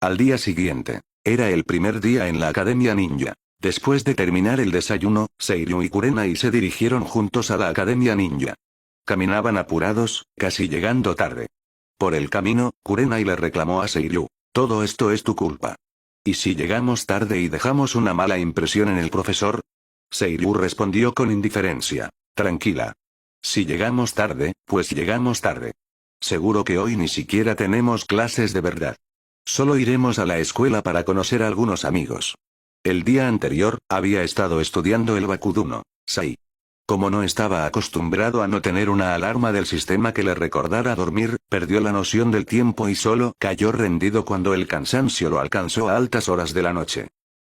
Al día siguiente, era el primer día en la Academia Ninja. Después de terminar el desayuno, Seiryu y Kurenai se dirigieron juntos a la Academia Ninja. Caminaban apurados, casi llegando tarde. Por el camino, Kurenai le reclamó a Seiryu: todo esto es tu culpa. ¿Y si llegamos tarde y dejamos una mala impresión en el profesor? Seiryu respondió con indiferencia: tranquila. Si llegamos tarde, pues llegamos tarde. Seguro que hoy ni siquiera tenemos clases de verdad. Solo iremos a la escuela para conocer a algunos amigos. El día anterior, había estado estudiando el Bakuduno, Sai. Como no estaba acostumbrado a no tener una alarma del sistema que le recordara dormir, perdió la noción del tiempo y solo cayó rendido cuando el cansancio lo alcanzó a altas horas de la noche.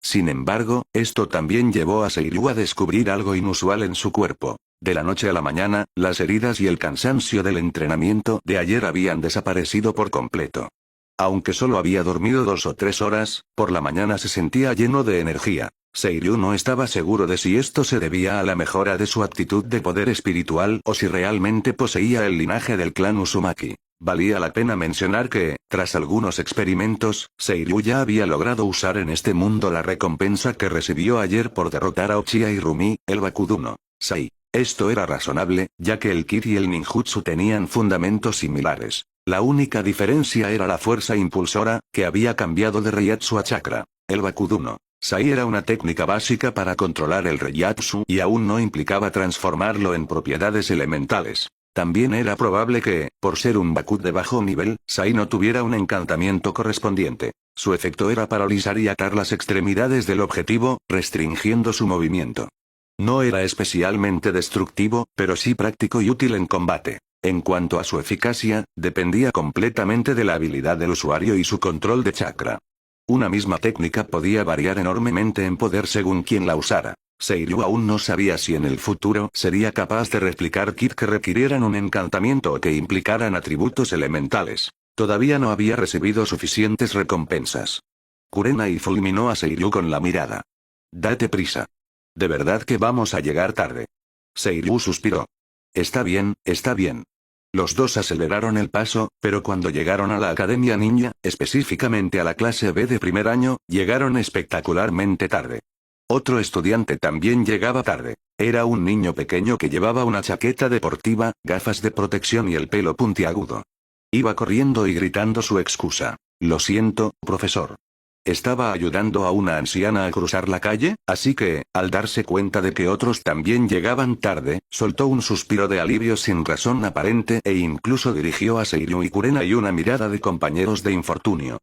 Sin embargo, esto también llevó a Seiryu a descubrir algo inusual en su cuerpo. De la noche a la mañana, las heridas y el cansancio del entrenamiento de ayer habían desaparecido por completo. Aunque solo había dormido 2 o 3 horas, por la mañana se sentía lleno de energía. Seiryu no estaba seguro de si esto se debía a la mejora de su actitud de poder espiritual o si realmente poseía el linaje del clan Uzumaki. Valía la pena mencionar que, tras algunos experimentos, Seiryu ya había logrado usar en este mundo la recompensa que recibió ayer por derrotar a Uchiha y Rumi, el Bakuduno, Sai. Esto era razonable, ya que el Ki y el ninjutsu tenían fundamentos similares. La única diferencia era la fuerza impulsora, que había cambiado de Reiatsu a chakra. El Bakuduno Sai era una técnica básica para controlar el Reiatsu y aún no implicaba transformarlo en propiedades elementales. También era probable que, por ser un Baku de bajo nivel, Sai no tuviera un encantamiento correspondiente. Su efecto era paralizar y atar las extremidades del objetivo, restringiendo su movimiento. No era especialmente destructivo, pero sí práctico y útil en combate. En cuanto a su eficacia, dependía completamente de la habilidad del usuario y su control de chakra. Una misma técnica podía variar enormemente en poder según quien la usara. Seiryu aún no sabía si en el futuro sería capaz de replicar kits que requirieran un encantamiento o que implicaran atributos elementales. Todavía no había recibido suficientes recompensas. Kurenai fulminó a Seiryu con la mirada. Date prisa. ¿De verdad que vamos a llegar tarde? Seiryu suspiró. Está bien, está bien. Los dos aceleraron el paso, pero cuando llegaron a la Academia Ninja, específicamente a la clase B de primer año, llegaron espectacularmente tarde. Otro estudiante también llegaba tarde. Era un niño pequeño que llevaba una chaqueta deportiva, gafas de protección y el pelo puntiagudo. Iba corriendo y gritando su excusa. Lo siento, profesor. Estaba ayudando a una anciana a cruzar la calle, así que, al darse cuenta de que otros también llegaban tarde, soltó un suspiro de alivio sin razón aparente e incluso dirigió a Seiryu y Kurenai una mirada de compañeros de infortunio.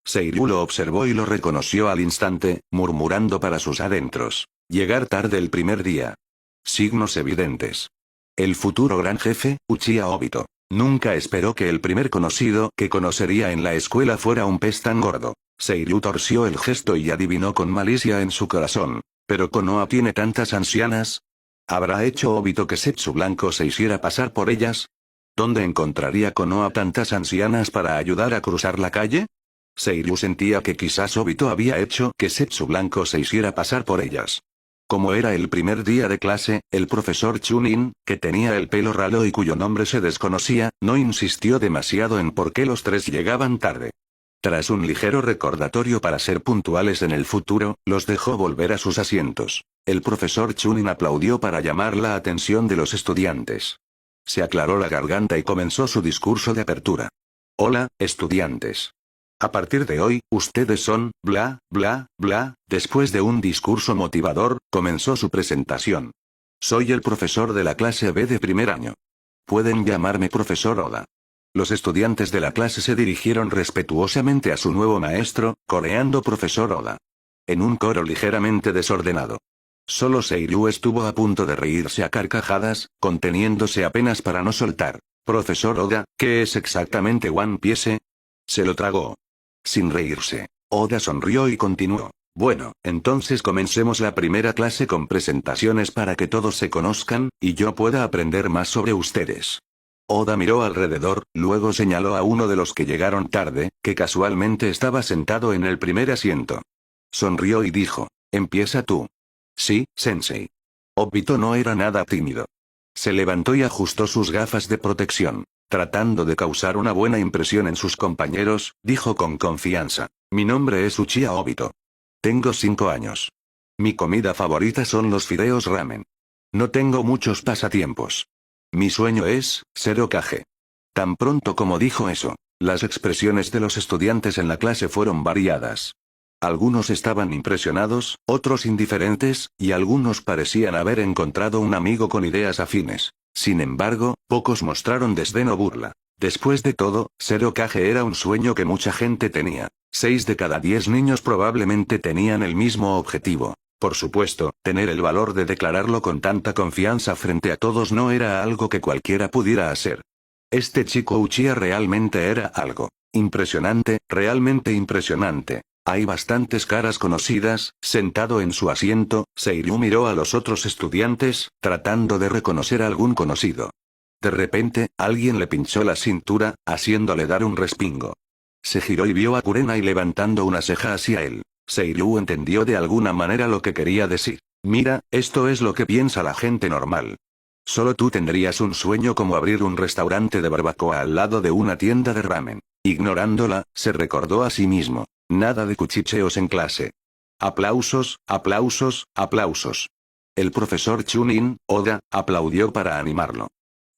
Seiryu lo observó y lo reconoció al instante, murmurando para sus adentros: llegar tarde el primer día. Signos evidentes. El futuro gran jefe, Uchiha Obito, nunca esperó que el primer conocido que conocería en la escuela fuera un pez tan gordo. Seiryu torció el gesto y adivinó con malicia en su corazón. ¿Pero Konoha tiene tantas ancianas? ¿Habrá hecho Obito que Zetsu Blanco se hiciera pasar por ellas? ¿Dónde encontraría Konoha tantas ancianas para ayudar a cruzar la calle? Seiryu sentía que quizás Obito había hecho que Zetsu Blanco se hiciera pasar por ellas. Como era el primer día de clase, el profesor Chunin, que tenía el pelo ralo y cuyo nombre se desconocía, no insistió demasiado en por qué los tres llegaban tarde. Tras un ligero recordatorio para ser puntuales en el futuro, los dejó volver a sus asientos. El profesor Chunin aplaudió para llamar la atención de los estudiantes. Se aclaró la garganta y comenzó su discurso de apertura. Hola, estudiantes. A partir de hoy, ustedes son, bla, bla, bla. Después de un discurso motivador, comenzó su presentación. Soy el profesor de la clase B de primer año. Pueden llamarme profesor Oda. Los estudiantes de la clase se dirigieron respetuosamente a su nuevo maestro, coreando profesor Oda. En un coro ligeramente desordenado. Solo Seiryu estuvo a punto de reírse a carcajadas, conteniéndose apenas para no soltar. Profesor Oda, ¿qué es exactamente One Piece? Se lo tragó. Sin reírse, Oda sonrió y continuó. Bueno, entonces comencemos la primera clase con presentaciones para que todos se conozcan, y yo pueda aprender más sobre ustedes. Oda miró alrededor, luego señaló a uno de los que llegaron tarde, que casualmente estaba sentado en el primer asiento. Sonrió y dijo: empieza tú. Sí, sensei. Obito no era nada tímido. Se levantó y ajustó sus gafas de protección. Tratando de causar una buena impresión en sus compañeros, dijo con confianza: Mi nombre es Uchiha Obito. Tengo 5 años. Mi comida favorita son los fideos ramen. No tengo muchos pasatiempos. Mi sueño es ser Hokage. Tan pronto como dijo eso, las expresiones de los estudiantes en la clase fueron variadas. Algunos estaban impresionados, otros indiferentes, y algunos parecían haber encontrado un amigo con ideas afines. Sin embargo, pocos mostraron desdén o burla. Después de todo, ser Hokage era un sueño que mucha gente tenía. 6 de cada 10 niños probablemente tenían el mismo objetivo. Por supuesto, tener el valor de declararlo con tanta confianza frente a todos no era algo que cualquiera pudiera hacer. Este chico Uchiha realmente era algo impresionante, realmente impresionante. Hay bastantes caras conocidas. Sentado en su asiento, Seiryu miró a los otros estudiantes, tratando de reconocer a algún conocido. De repente, alguien le pinchó la cintura, haciéndole dar un respingo. Se giró y vio a Kurenai levantando una ceja hacia él. Seiryu entendió de alguna manera lo que quería decir. Mira, esto es lo que piensa la gente normal. Solo tú tendrías un sueño como abrir un restaurante de barbacoa al lado de una tienda de ramen. Ignorándola, se recordó a sí mismo. Nada de cuchicheos en clase. Aplausos, aplausos, aplausos. El profesor Chunin, Oda, aplaudió para animarlo.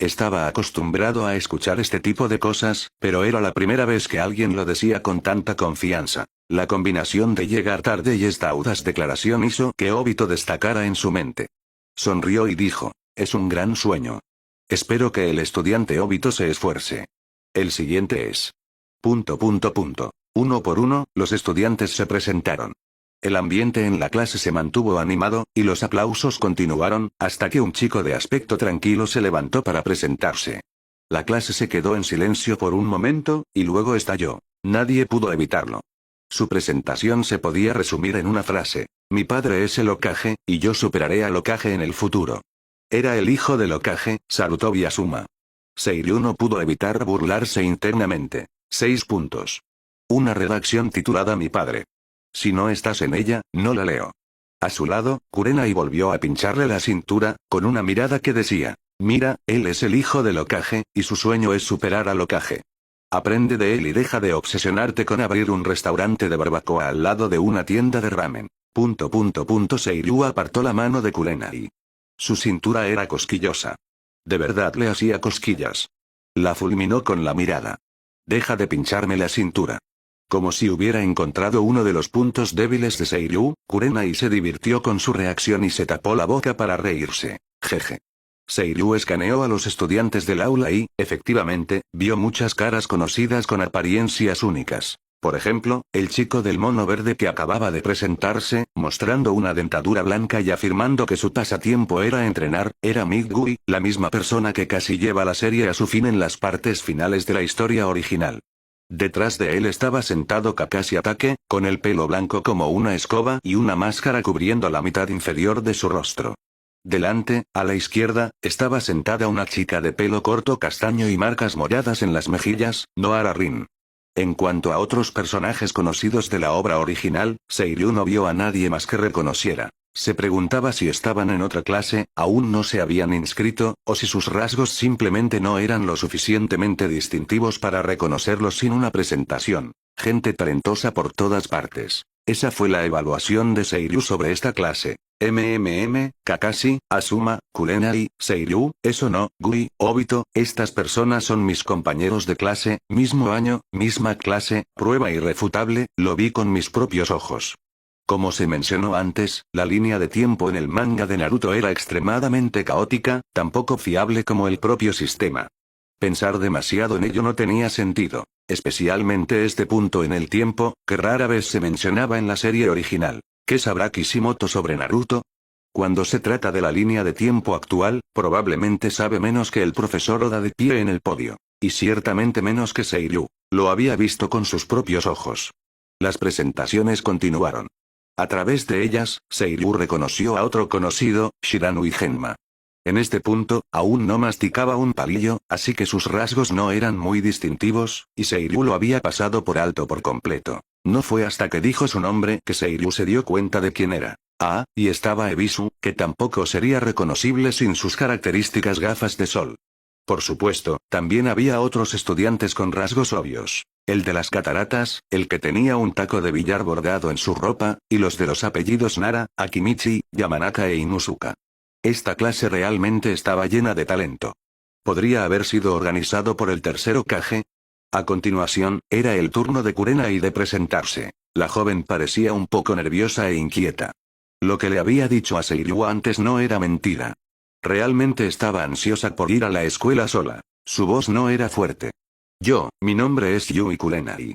Estaba acostumbrado a escuchar este tipo de cosas, pero era la primera vez que alguien lo decía con tanta confianza. La combinación de llegar tarde y esta audaz declaración hizo que Obito destacara en su mente. Sonrió y dijo, es un gran sueño. Espero que el estudiante Obito se esfuerce. El siguiente es. ... Uno por uno, los estudiantes se presentaron. El ambiente en la clase se mantuvo animado, y los aplausos continuaron, hasta que un chico de aspecto tranquilo se levantó para presentarse. La clase se quedó en silencio por un momento, y luego estalló. Nadie pudo evitarlo. Su presentación se podía resumir en una frase. Mi padre es el Hokage, y yo superaré al Hokage en el futuro. Era el hijo del Hokage, Sarutobi Asuma. Seiryu no pudo evitar burlarse internamente. 6 puntos. Una redacción titulada Mi padre. Si no estás en ella, no la leo. A su lado, Kurenai volvió a pincharle la cintura, con una mirada que decía, mira, él es el hijo del Hokage, y su sueño es superar al Hokage. Aprende de él y deja de obsesionarte con abrir un restaurante de barbacoa al lado de una tienda de ramen. Seiryu apartó la mano de Kurenai. Su cintura era cosquillosa. De verdad le hacía cosquillas. La fulminó con la mirada. Deja de pincharme la cintura. Como si hubiera encontrado uno de los puntos débiles de Seiryu, Kurenai se divirtió con su reacción y se tapó la boca para reírse. Jeje. Seiryu escaneó a los estudiantes del aula y, efectivamente, vio muchas caras conocidas con apariencias únicas. Por ejemplo, el chico del mono verde que acababa de presentarse, mostrando una dentadura blanca y afirmando que su pasatiempo era entrenar, era Midgui, la misma persona que casi lleva la serie a su fin en las partes finales de la historia original. Detrás de él estaba sentado Kakashi Hatake, con el pelo blanco como una escoba y una máscara cubriendo la mitad inferior de su rostro. Delante, a la izquierda, estaba sentada una chica de pelo corto castaño y marcas moradas en las mejillas, Nohara Rin. En cuanto a otros personajes conocidos de la obra original, Seiryu no vio a nadie más que reconociera. Se preguntaba si estaban en otra clase, aún no se habían inscrito, o si sus rasgos simplemente no eran lo suficientemente distintivos para reconocerlos sin una presentación. Gente talentosa por todas partes. Esa fue la evaluación de Seiryu sobre esta clase. Kakashi, Asuma, Kurenai, Seiryu, eso no, Gui, Obito, estas personas son mis compañeros de clase, mismo año, misma clase, prueba irrefutable, lo vi con mis propios ojos. Como se mencionó antes, la línea de tiempo en el manga de Naruto era extremadamente caótica, tan poco fiable como el propio sistema. Pensar demasiado en ello no tenía sentido, especialmente este punto en el tiempo, que rara vez se mencionaba en la serie original. ¿Qué sabrá Kishimoto sobre Naruto? Cuando se trata de la línea de tiempo actual, probablemente sabe menos que el profesor Oda de pie en el podio. Y ciertamente menos que Seiryu. Lo había visto con sus propios ojos. Las presentaciones continuaron. A través de ellas, Seiryu reconoció a otro conocido, Shiranui Genma. En este punto, aún no masticaba un palillo, así que sus rasgos no eran muy distintivos, y Seiryu lo había pasado por alto por completo. No fue hasta que dijo su nombre que Seiryu se dio cuenta de quién era. Ah, y estaba Ebisu, que tampoco sería reconocible sin sus características gafas de sol. Por supuesto, también había otros estudiantes con rasgos obvios. El de las cataratas, el que tenía un taco de billar bordado en su ropa, y los de los apellidos Nara, Akimichi, Yamanaka e Inuzuka. Esta clase realmente estaba llena de talento. ¿Podría haber sido organizado por el tercer Hokage? A continuación, era el turno de Kurenai de presentarse. La joven parecía un poco nerviosa e inquieta. Lo que le había dicho a Seiryu antes no era mentira. Realmente estaba ansiosa por ir a la escuela sola. Su voz no era fuerte. Mi nombre es Yui Kurenai.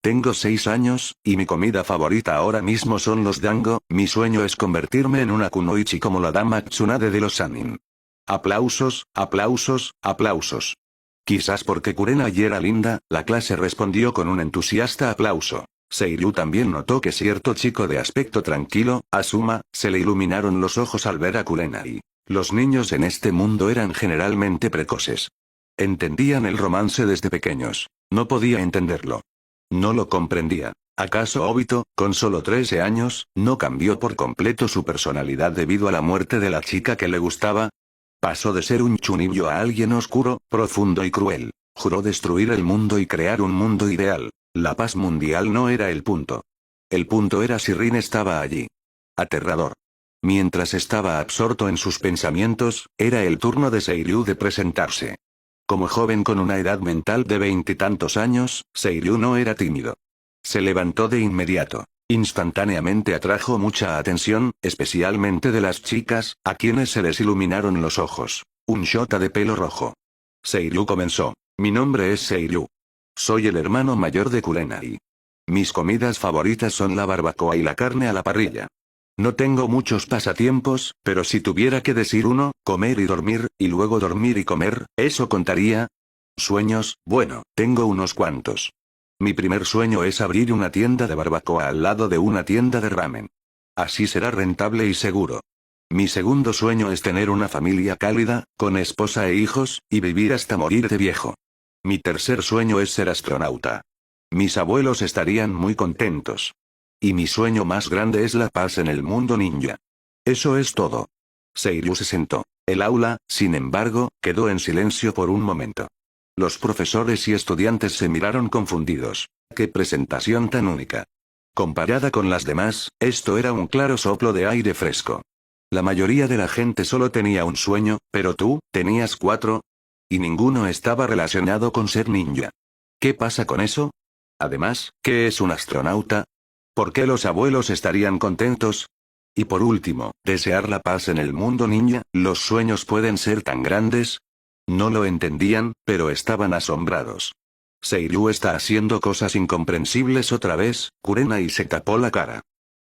Tengo 6 años, y mi comida favorita ahora mismo son los dango. Mi sueño es convertirme en una kunoichi como la dama Tsunade de los Sanin. Aplausos, aplausos, aplausos. Quizás porque Kurenai era linda, la clase respondió con un entusiasta aplauso. Seiryu también notó que cierto chico de aspecto tranquilo, Asuma, se le iluminaron los ojos al ver a Kurenai. Los niños en este mundo eran generalmente precoces. Entendían el romance desde pequeños. No podía entenderlo. No lo comprendía. ¿Acaso Obito, con solo 13 años, no cambió por completo su personalidad debido a la muerte de la chica que le gustaba? Pasó de ser un chunibyo a alguien oscuro, profundo y cruel. Juró destruir el mundo y crear un mundo ideal. La paz mundial no era el punto. El punto era si Rin estaba allí. Aterrador. Mientras estaba absorto en sus pensamientos, era el turno de Seiryu de presentarse. Como joven con una edad mental de 20 y tantos años, Seiryu no era tímido. Se levantó de inmediato. Instantáneamente atrajo mucha atención, especialmente de las chicas, a quienes se les iluminaron los ojos. Un shota de pelo rojo. Seiryu comenzó. Mi nombre es Seiryu. Soy el hermano mayor de Kurenai. Mis comidas favoritas son la barbacoa y la carne a la parrilla. No tengo muchos pasatiempos, pero si tuviera que decir uno, comer y dormir, y luego dormir y comer, ¿eso contaría? Sueños, bueno, tengo unos cuantos. Mi primer sueño es abrir una tienda de barbacoa al lado de una tienda de ramen. Así será rentable y seguro. Mi segundo sueño es tener una familia cálida, con esposa e hijos, y vivir hasta morir de viejo. Mi tercer sueño es ser astronauta. Mis abuelos estarían muy contentos. Y mi sueño más grande es la paz en el mundo ninja. Eso es todo. Seiryu se sentó. El aula, sin embargo, quedó en silencio por un momento. Los profesores y estudiantes se miraron confundidos. ¡Qué presentación tan única! Comparada con las demás, esto era un claro soplo de aire fresco. La mayoría de la gente solo tenía un sueño, pero tú, tenías 4. Y ninguno estaba relacionado con ser ninja. ¿Qué pasa con eso? Además, ¿qué es un astronauta? ¿Por qué los abuelos estarían contentos? Y por último, desear la paz en el mundo ninja. ¿Los sueños pueden ser tan grandes? No lo entendían, pero estaban asombrados. Seiryu está haciendo cosas incomprensibles otra vez. Kurenai se tapó la cara.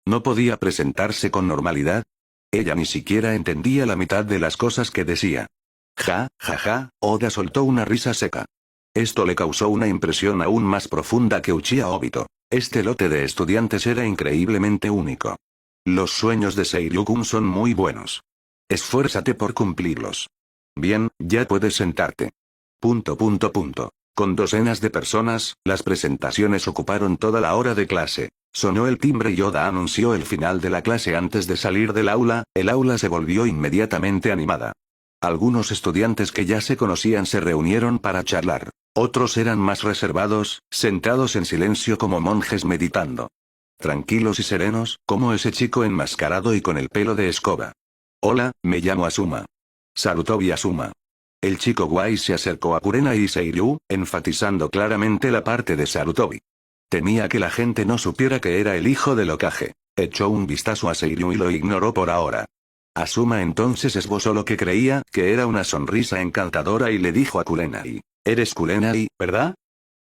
¿No podía presentarse con normalidad? Ella ni siquiera entendía la mitad de las cosas que decía. Ja, ja, ja, Oda soltó una risa seca. Esto le causó una impresión aún más profunda que Uchiha Obito. Este lote de estudiantes era increíblemente único. Los sueños de Seiryu-kun son muy buenos. Esfuérzate por cumplirlos. Bien, ya puedes sentarte. Con docenas de personas, las presentaciones ocuparon toda la hora de clase. Sonó el timbre y Oda anunció el final de la clase antes de salir del aula. El aula se volvió inmediatamente animada. Algunos estudiantes que ya se conocían se reunieron para charlar. Otros eran más reservados, sentados en silencio como monjes meditando. Tranquilos y serenos, como ese chico enmascarado y con el pelo de escoba. Hola, me llamo Asuma. Sarutobi Asuma. El chico guay se acercó a Kurenai y Seiryu, enfatizando claramente la parte de Sarutobi. Temía que la gente no supiera que era el hijo del Hokage. Echó un vistazo a Seiryu y lo ignoró por ahora. Asuma entonces esbozó lo que creía que era una sonrisa encantadora y le dijo a Kurenai. Eres Kurenai, ¿verdad?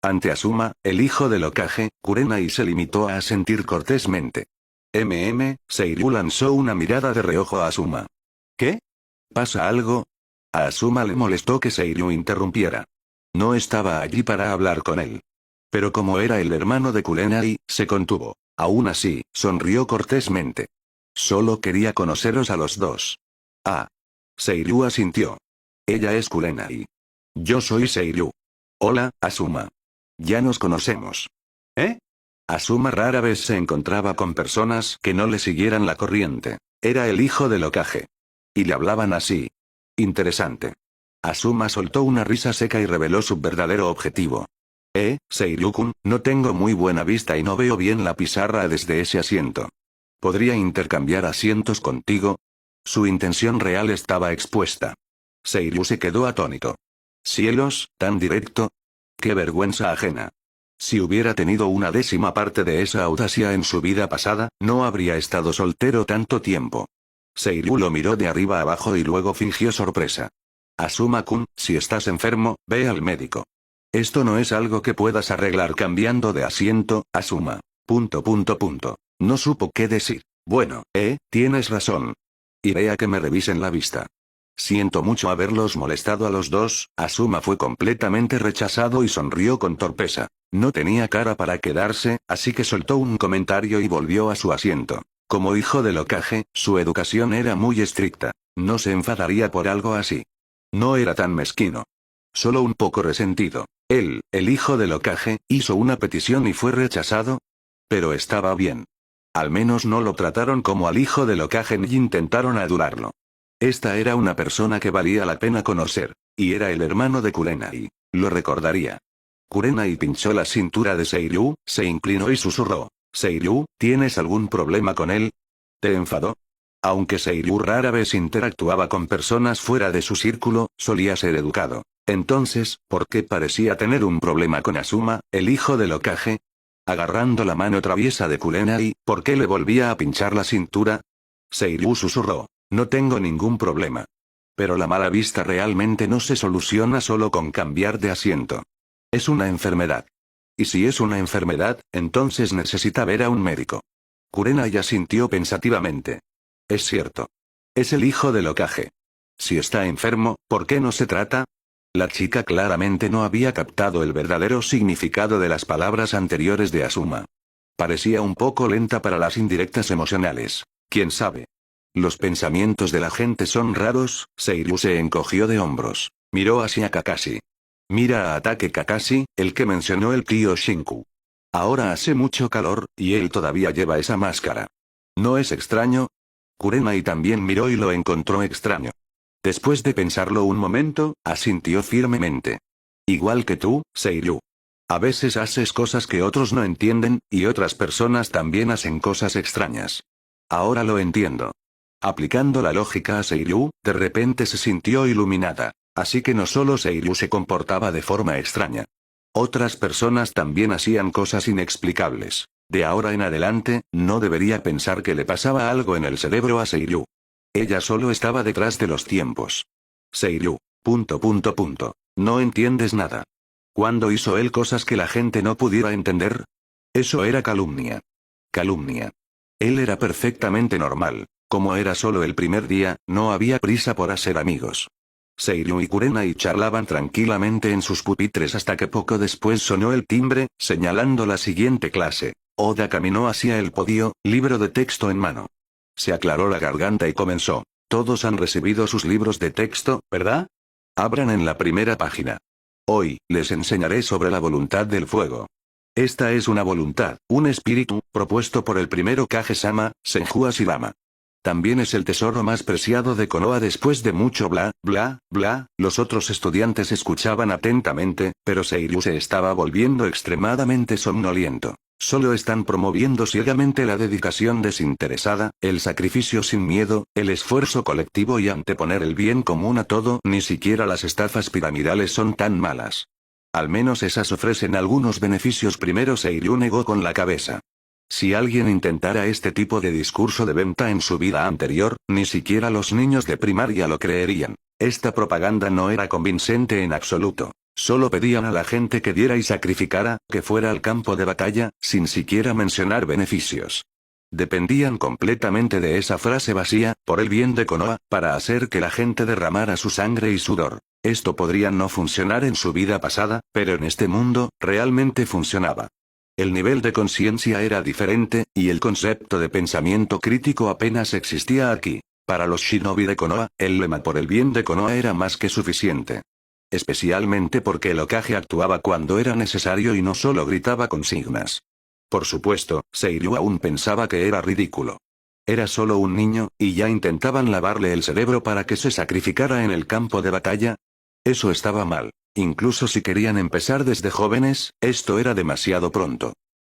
Ante Asuma, el hijo del Hokage, Kurenai se limitó a asentir cortésmente. Seiryu lanzó una mirada de reojo a Asuma. ¿Qué? ¿Pasa algo? A Asuma le molestó que Seiryu interrumpiera. No estaba allí para hablar con él. Pero como era el hermano de Kurenai, se contuvo. Aún así, sonrió cortésmente. Solo quería conoceros a los dos. Ah. Seiryu asintió. Ella es Kurenai. Yo soy Seiryu. Hola, Asuma. Ya nos conocemos. ¿Eh? Asuma rara vez se encontraba con personas que no le siguieran la corriente. Era el hijo del Hokage. Y le hablaban así. Interesante. Asuma soltó una risa seca y reveló su verdadero objetivo. Seiryu-kun, no tengo muy buena vista y no veo bien la pizarra desde ese asiento. ¿Podría intercambiar asientos contigo? Su intención real estaba expuesta. Seiryu se quedó atónito. Cielos, ¿tan directo? ¡Qué vergüenza ajena! Si hubiera tenido una décima parte de esa audacia en su vida pasada, no habría estado soltero tanto tiempo. Seiryu lo miró de arriba abajo y luego fingió sorpresa. Asuma-kun, si estás enfermo, ve al médico. Esto no es algo que puedas arreglar cambiando de asiento, Asuma. ... No supo qué decir. Bueno, tienes razón. Iré a que me revisen la vista. Siento mucho haberlos molestado a los dos. Asuma fue completamente rechazado y sonrió con torpeza. No tenía cara para quedarse, así que soltó un comentario y volvió a su asiento. Como hijo del Hokage, su educación era muy estricta. No se enfadaría por algo así. No era tan mezquino. Solo un poco resentido. Él, el hijo del Hokage, hizo una petición y fue rechazado. Pero estaba bien. Al menos no lo trataron como al hijo del Hokage ni intentaron adularlo. Esta era una persona que valía la pena conocer. Y era el hermano de Kurenai. Lo recordaría. Kurenai pinchó la cintura de Seiryu, se inclinó y susurró. Seiryu, ¿tienes algún problema con él? ¿Te enfadó? Aunque Seiryu rara vez interactuaba con personas fuera de su círculo, solía ser educado. Entonces, ¿por qué parecía tener un problema con Asuma, el hijo del Hokage? Agarrando la mano traviesa de Kurenai, ¿por qué le volvía a pinchar la cintura? Seiryu susurró. No tengo ningún problema. Pero la mala vista realmente no se soluciona solo con cambiar de asiento. Es una enfermedad. Y si es una enfermedad, entonces necesita ver a un médico. Kurenai asintió pensativamente. Es cierto. Es el hijo del Hokage. Si está enfermo, ¿por qué no se trata? La chica claramente no había captado el verdadero significado de las palabras anteriores de Asuma. Parecía un poco lenta para las indirectas emocionales. ¿Quién sabe? Los pensamientos de la gente son raros. Seiryu se encogió de hombros. Miró hacia Kakashi. Mira a Ataque Kakashi, el que mencionó el tío Shinku. Ahora hace mucho calor, y él todavía lleva esa máscara. ¿No es extraño? Kurenai también miró y lo encontró extraño. Después de pensarlo un momento, asintió firmemente. Igual que tú, Seiryu. A veces haces cosas que otros no entienden, y otras personas también hacen cosas extrañas. Ahora lo entiendo. Aplicando la lógica a Seiryu, de repente se sintió iluminada. Así que no solo Seiryu se comportaba de forma extraña. Otras personas también hacían cosas inexplicables. De ahora en adelante, no debería pensar que le pasaba algo en el cerebro a Seiryu. Ella solo estaba detrás de los tiempos. Seiryu. ... No entiendes nada. ¿Cuándo hizo él cosas que la gente no pudiera entender? Eso era calumnia. Calumnia. Él era perfectamente normal. Como era solo el primer día, no había prisa por hacer amigos. Seiryu y Kurenai charlaban tranquilamente en sus pupitres hasta que poco después sonó el timbre, señalando la siguiente clase. Oda caminó hacia el podio, libro de texto en mano. Se aclaró la garganta y comenzó. Todos han recibido sus libros de texto, ¿verdad? Abran en la primera página. Hoy, les enseñaré sobre la voluntad del fuego. Esta es una voluntad, un espíritu, propuesto por el primero Kage-sama, Senju Hashirama. También es el tesoro más preciado de Konoha después de mucho bla, bla, bla. Los otros estudiantes escuchaban atentamente, pero Seiryu se estaba volviendo extremadamente somnoliento. Solo están promoviendo ciegamente la dedicación desinteresada, el sacrificio sin miedo, el esfuerzo colectivo y anteponer el bien común a todo. Ni siquiera las estafas piramidales son tan malas. Al menos esas ofrecen algunos beneficios. Primero Seiryu negó con la cabeza. Si alguien intentara este tipo de discurso de venta en su vida anterior, ni siquiera los niños de primaria lo creerían. Esta propaganda no era convincente en absoluto. Solo pedían a la gente que diera y sacrificara, que fuera al campo de batalla, sin siquiera mencionar beneficios. Dependían completamente de esa frase vacía, por el bien de Konoha, para hacer que la gente derramara su sangre y sudor. Esto podría no funcionar en su vida pasada, pero en este mundo, realmente funcionaba. El nivel de conciencia era diferente, y el concepto de pensamiento crítico apenas existía aquí. Para los shinobi de Konoha, el lema por el bien de Konoha era más que suficiente. Especialmente porque el Hokage actuaba cuando era necesario y no solo gritaba consignas. Por supuesto, Seiryu aún pensaba que era ridículo. Era solo un niño, y ya intentaban lavarle el cerebro para que se sacrificara en el campo de batalla. Eso estaba mal. Incluso si querían empezar desde jóvenes, esto era demasiado pronto.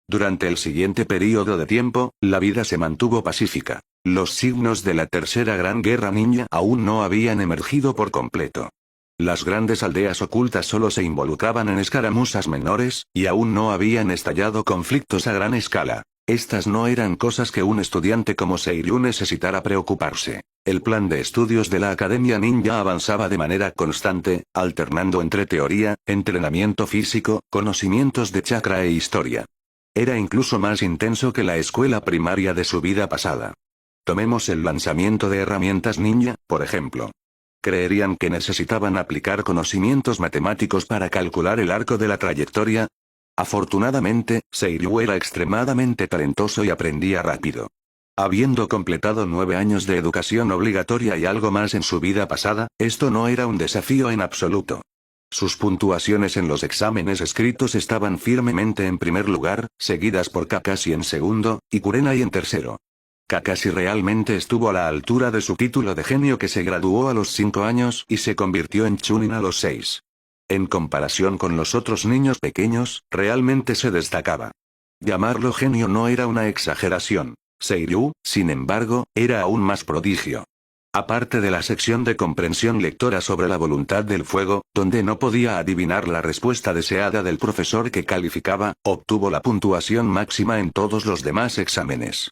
Durante el siguiente período de tiempo, la vida se mantuvo pacífica. Los signos de la Tercera Gran Guerra Ninja aún no habían emergido por completo. Las grandes aldeas ocultas solo se involucraban en escaramuzas menores, y aún no habían estallado conflictos a gran escala. Estas no eran cosas que un estudiante como Seiryu necesitara preocuparse. El plan de estudios de la Academia Ninja avanzaba de manera constante, alternando entre teoría, entrenamiento físico, conocimientos de chakra e historia. Era incluso más intenso que la escuela primaria de su vida pasada. Tomemos el lanzamiento de herramientas ninja, por ejemplo. ¿Creerían que necesitaban aplicar conocimientos matemáticos para calcular el arco de la trayectoria? Afortunadamente, Seiryu era extremadamente talentoso y aprendía rápido. Habiendo completado 9 años de educación obligatoria y algo más en su vida pasada, esto no era un desafío en absoluto. Sus puntuaciones en los exámenes escritos estaban firmemente en primer lugar, seguidas por Kakashi en segundo, y Kurenai en tercero. Kakashi realmente estuvo a la altura de su título de genio que se graduó a los 5 años y se convirtió en Chunin a los 6. En comparación con los otros niños pequeños, realmente se destacaba. Llamarlo genio no era una exageración. Seiryu, sin embargo, era aún más prodigio. Aparte de la sección de comprensión lectora sobre la voluntad del fuego, donde no podía adivinar la respuesta deseada del profesor que calificaba, obtuvo la puntuación máxima en todos los demás exámenes.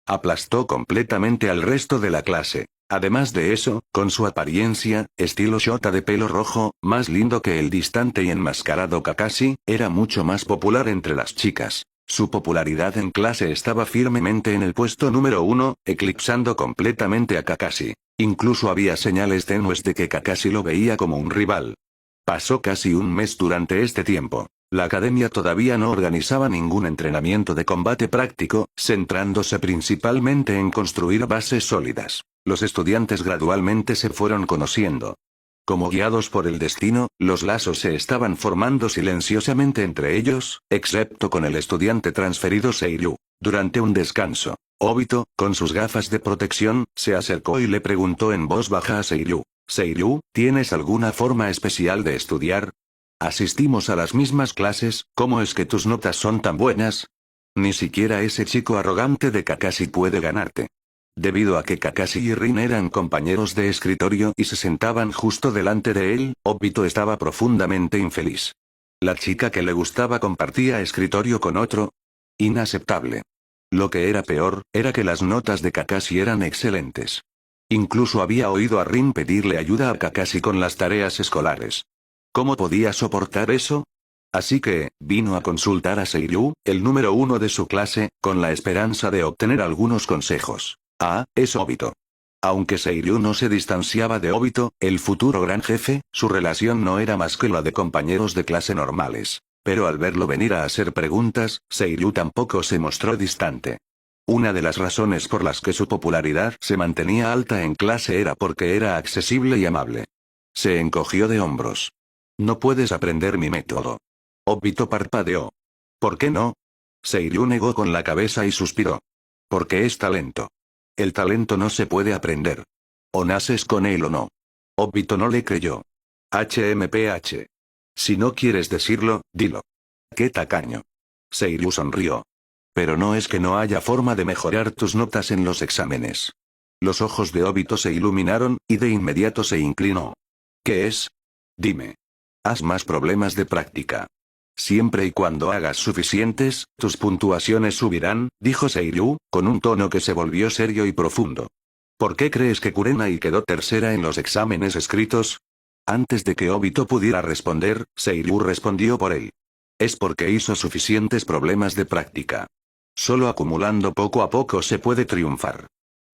Aplastó completamente al resto de la clase. Además de eso, con su apariencia, estilo shota de pelo rojo, más lindo que el distante y enmascarado Kakashi, era mucho más popular entre las chicas. Su popularidad en clase estaba firmemente en el puesto número 1, eclipsando completamente a Kakashi. Incluso había señales tenues de que Kakashi lo veía como un rival. Pasó casi un mes durante este tiempo. La academia todavía no organizaba ningún entrenamiento de combate práctico, centrándose principalmente en construir bases sólidas. Los estudiantes gradualmente se fueron conociendo. Como guiados por el destino, los lazos se estaban formando silenciosamente entre ellos, excepto con el estudiante transferido Seiryu. Durante un descanso, Obito, con sus gafas de protección, se acercó y le preguntó en voz baja a Seiryu: «Seiryu, ¿tienes alguna forma especial de estudiar? Asistimos a las mismas clases, ¿cómo es que tus notas son tan buenas? Ni siquiera ese chico arrogante de Kakashi puede ganarte». Debido a que Kakashi y Rin eran compañeros de escritorio y se sentaban justo delante de él, Obito estaba profundamente infeliz. La chica que le gustaba compartía escritorio con otro. Inaceptable. Lo que era peor, era que las notas de Kakashi eran excelentes. Incluso había oído a Rin pedirle ayuda a Kakashi con las tareas escolares. ¿Cómo podía soportar eso? Así que, vino a consultar a Seiryu, el número 1 de su clase, con la esperanza de obtener algunos consejos. Es Obito. Aunque Seiryu no se distanciaba de Obito, el futuro gran jefe, su relación no era más que la de compañeros de clase normales. Pero al verlo venir a hacer preguntas, Seiryu tampoco se mostró distante. Una de las razones por las que su popularidad se mantenía alta en clase era porque era accesible y amable. Se encogió de hombros. «No puedes aprender mi método». Obito parpadeó. «¿Por qué no?» Seiryu negó con la cabeza y suspiró. «Porque es talento. El talento no se puede aprender. O naces con él o no». Obito no le creyó. HMPH. Si no quieres decirlo, dilo. ¡Qué tacaño! Seiryu sonrió. Pero no es que no haya forma de mejorar tus notas en los exámenes. Los ojos de Obito se iluminaron, y de inmediato se inclinó. ¿Qué es? Dime. Haz más problemas de práctica. Siempre y cuando hagas suficientes, tus puntuaciones subirán, dijo Seiryu, con un tono que se volvió serio y profundo. ¿Por qué crees que Kurenai quedó tercera en los exámenes escritos? Antes de que Obito pudiera responder, Seiryu respondió por él. Es porque hizo suficientes problemas de práctica. Solo acumulando poco a poco se puede triunfar.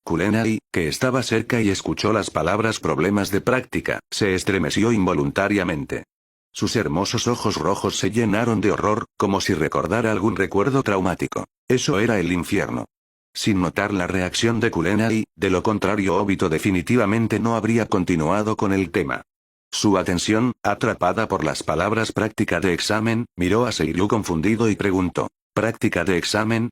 Kurenai, que estaba cerca y escuchó las palabras problemas de práctica, se estremeció involuntariamente. Sus hermosos ojos rojos se llenaron de horror, como si recordara algún recuerdo traumático. Eso era el infierno. Sin notar la reacción de Kurenai, de lo contrario Obito definitivamente no habría continuado con el tema. Su atención, atrapada por las palabras práctica de examen, miró a Seiryu confundido y preguntó: ¿Práctica de examen?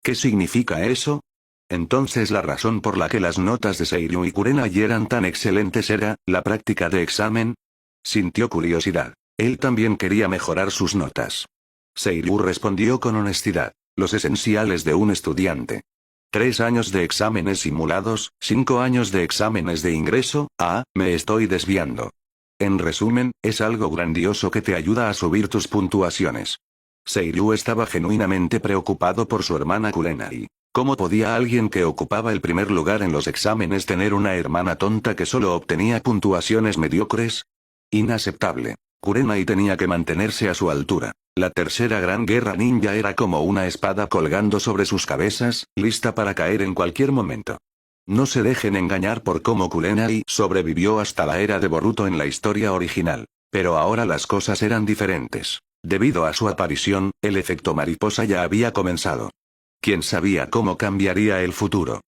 ¿Qué significa eso? Entonces la razón por la que las notas de Seiryu y Kurenai eran tan excelentes era, la práctica de examen. Sintió curiosidad. Él también quería mejorar sus notas. Seiryu respondió con honestidad. Los esenciales de un estudiante. 3 años de exámenes simulados, 5 años de exámenes de ingreso. Me estoy desviando. En resumen, es algo grandioso que te ayuda a subir tus puntuaciones. Seiryu estaba genuinamente preocupado por su hermana Kurenai. ¿Cómo podía alguien que ocupaba el primer lugar en los exámenes tener una hermana tonta que solo obtenía puntuaciones mediocres? Inaceptable. Kurenai tenía que mantenerse a su altura. La tercera gran guerra ninja era como una espada colgando sobre sus cabezas, lista para caer en cualquier momento. No se dejen engañar por cómo Kurenai sobrevivió hasta la era de Boruto en la historia original. Pero ahora las cosas eran diferentes. Debido a su aparición, el efecto mariposa ya había comenzado. ¿Quién sabía cómo cambiaría el futuro?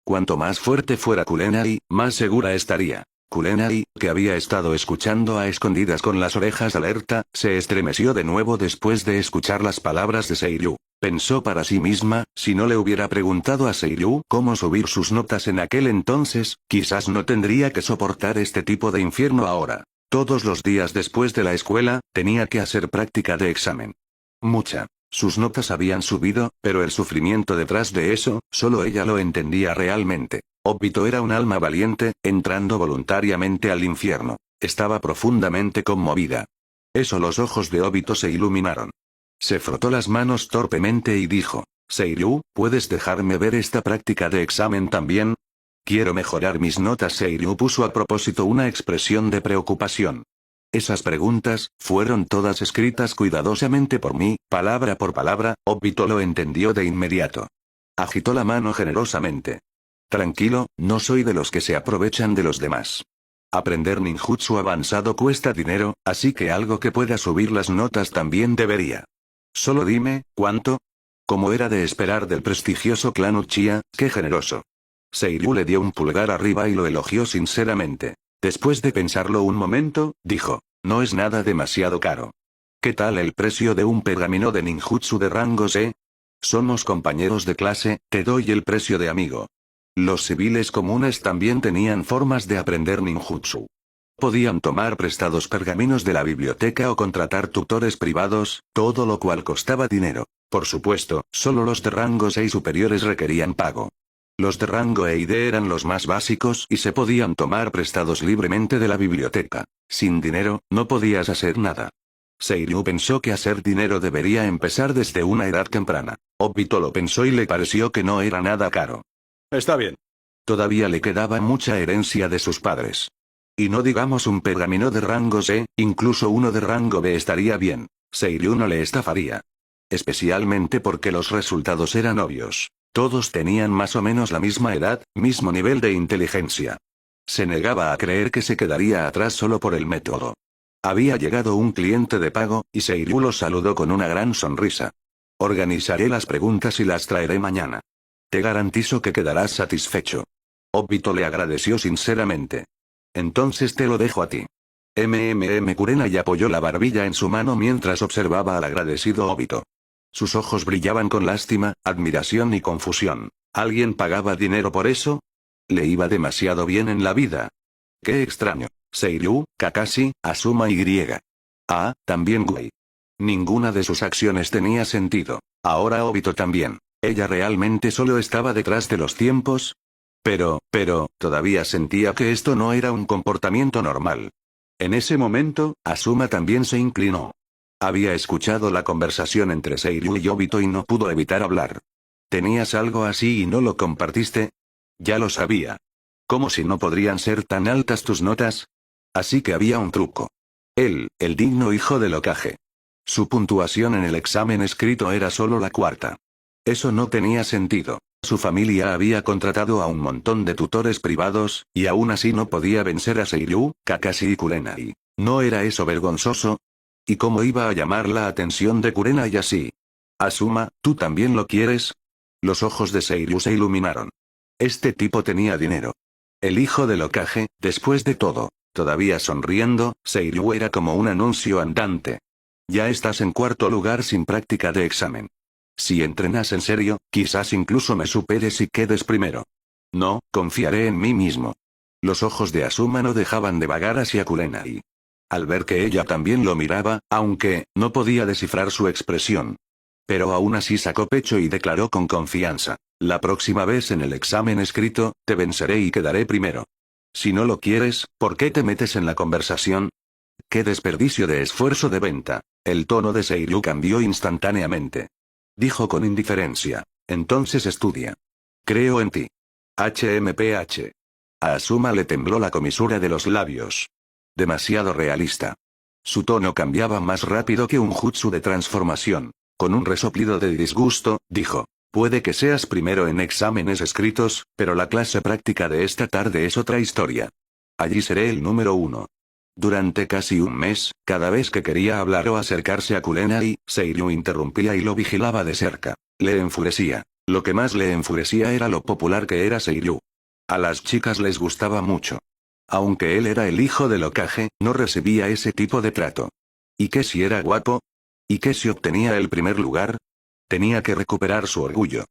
Cuanto más fuerte fuera Kurenai, más segura estaría. Kurenai, que había estado escuchando a escondidas con las orejas alerta, se estremeció de nuevo después de escuchar las palabras de Seiryu. Pensó para sí misma, si no le hubiera preguntado a Seiryu cómo subir sus notas en aquel entonces, quizás no tendría que soportar este tipo de infierno ahora. Todos los días después de la escuela, tenía que hacer práctica de examen. Mucha. Sus notas habían subido, pero el sufrimiento detrás de eso, solo ella lo entendía realmente. Obito era un alma valiente, entrando voluntariamente al infierno. Estaba profundamente conmovida. Los ojos de Obito se iluminaron. Se frotó las manos torpemente y dijo, Seiryu, ¿puedes dejarme ver esta práctica de examen también? Quiero mejorar mis notas. Seiryu puso a propósito una expresión de preocupación. Esas preguntas, fueron todas escritas cuidadosamente por mí, palabra por palabra. Obito lo entendió de inmediato. Agitó la mano generosamente. Tranquilo, no soy de los que se aprovechan de los demás. Aprender ninjutsu avanzado cuesta dinero, así que algo que pueda subir las notas también debería. Solo dime, ¿cuánto? Como era de esperar del prestigioso clan Uchiha, qué generoso. Seiryu le dio un pulgar arriba y lo elogió sinceramente. Después de pensarlo un momento, dijo, no es nada demasiado caro. ¿Qué tal el precio de un pergamino de ninjutsu de rango C? Somos compañeros de clase, te doy el precio de amigo. Los civiles comunes también tenían formas de aprender ninjutsu. Podían tomar prestados pergaminos de la biblioteca o contratar tutores privados, todo lo cual costaba dinero. Por supuesto, solo los de rango 6 superiores requerían pago. Los de rango E y D eran los más básicos y se podían tomar prestados libremente de la biblioteca. Sin dinero, no podías hacer nada. Seiryu pensó que hacer dinero debería empezar desde una edad temprana. Obito lo pensó y le pareció que no era nada caro. Está bien. Todavía le quedaba mucha herencia de sus padres. Y no digamos un pergamino de rango C, incluso uno de rango B estaría bien. Seiryu no le estafaría. Especialmente porque los resultados eran obvios. Todos tenían más o menos la misma edad, mismo nivel de inteligencia. Se negaba a creer que se quedaría atrás solo por el método. Había llegado un cliente de pago, y Seiryu lo saludó con una gran sonrisa. Organizaré las preguntas y las traeré mañana. Te garantizo que quedarás satisfecho. Obito le agradeció sinceramente. Entonces te lo dejo a ti. Kurenai apoyó la barbilla en su mano mientras observaba al agradecido Obito. Sus ojos brillaban con lástima, admiración y confusión. ¿Alguien pagaba dinero por eso? Le iba demasiado bien en la vida. Qué extraño. Seiryu, Kakashi, Asuma y también Wei. Ninguna de sus acciones tenía sentido. Ahora Obito también. ¿Ella realmente solo estaba detrás de los tiempos? Pero, todavía sentía que esto no era un comportamiento normal. En ese momento, Asuma también se inclinó. Había escuchado la conversación entre Seiryu y Obito y no pudo evitar hablar. ¿Tenías algo así y no lo compartiste? Ya lo sabía. ¿Cómo si no podrían ser tan altas tus notas? Así que había un truco. Él, el digno hijo del Hokage. Su puntuación en el examen escrito era solo la cuarta. Eso no tenía sentido. Su familia había contratado a un montón de tutores privados, y aún así no podía vencer a Seiryu, Kakashi y Kurenai. ¿No era eso vergonzoso? ¿Y cómo iba a llamar la atención de Kurenai así? Asuma, ¿tú también lo quieres? Los ojos de Seiryu se iluminaron. Este tipo tenía dinero. El hijo del Hokage, después de todo. Todavía sonriendo, Seiryu era como un anuncio andante. Ya estás en cuarto lugar sin práctica de examen. Si entrenas en serio, quizás incluso me superes y quedes primero. No, confiaré en mí mismo. Los ojos de Asuma no dejaban de vagar hacia Kurenai. Al ver que ella también lo miraba, aunque no podía descifrar su expresión. Pero aún así sacó pecho y declaró con confianza: la próxima vez en el examen escrito, te venceré y quedaré primero. Si no lo quieres, ¿por qué te metes en la conversación? ¡Qué desperdicio de esfuerzo de venta! El tono de Seiryu cambió instantáneamente. Dijo con indiferencia: entonces estudia. Creo en ti. HMPH. A Asuma le tembló la comisura de los labios. Demasiado realista. Su tono cambiaba más rápido que un jutsu de transformación. Con un resoplido de disgusto, dijo: puede que seas primero en exámenes escritos, pero la clase práctica de esta tarde es otra historia. Allí seré el número 1. Durante casi un mes, cada vez que quería hablar o acercarse a Kurenai, Seiryu interrumpía y lo vigilaba de cerca. Le enfurecía. Lo que más le enfurecía era lo popular que era Seiryu. A las chicas les gustaba mucho. Aunque él era el hijo del Hokage, no recibía ese tipo de trato. ¿Y qué si era guapo? ¿Y qué si obtenía el primer lugar? Tenía que recuperar su orgullo.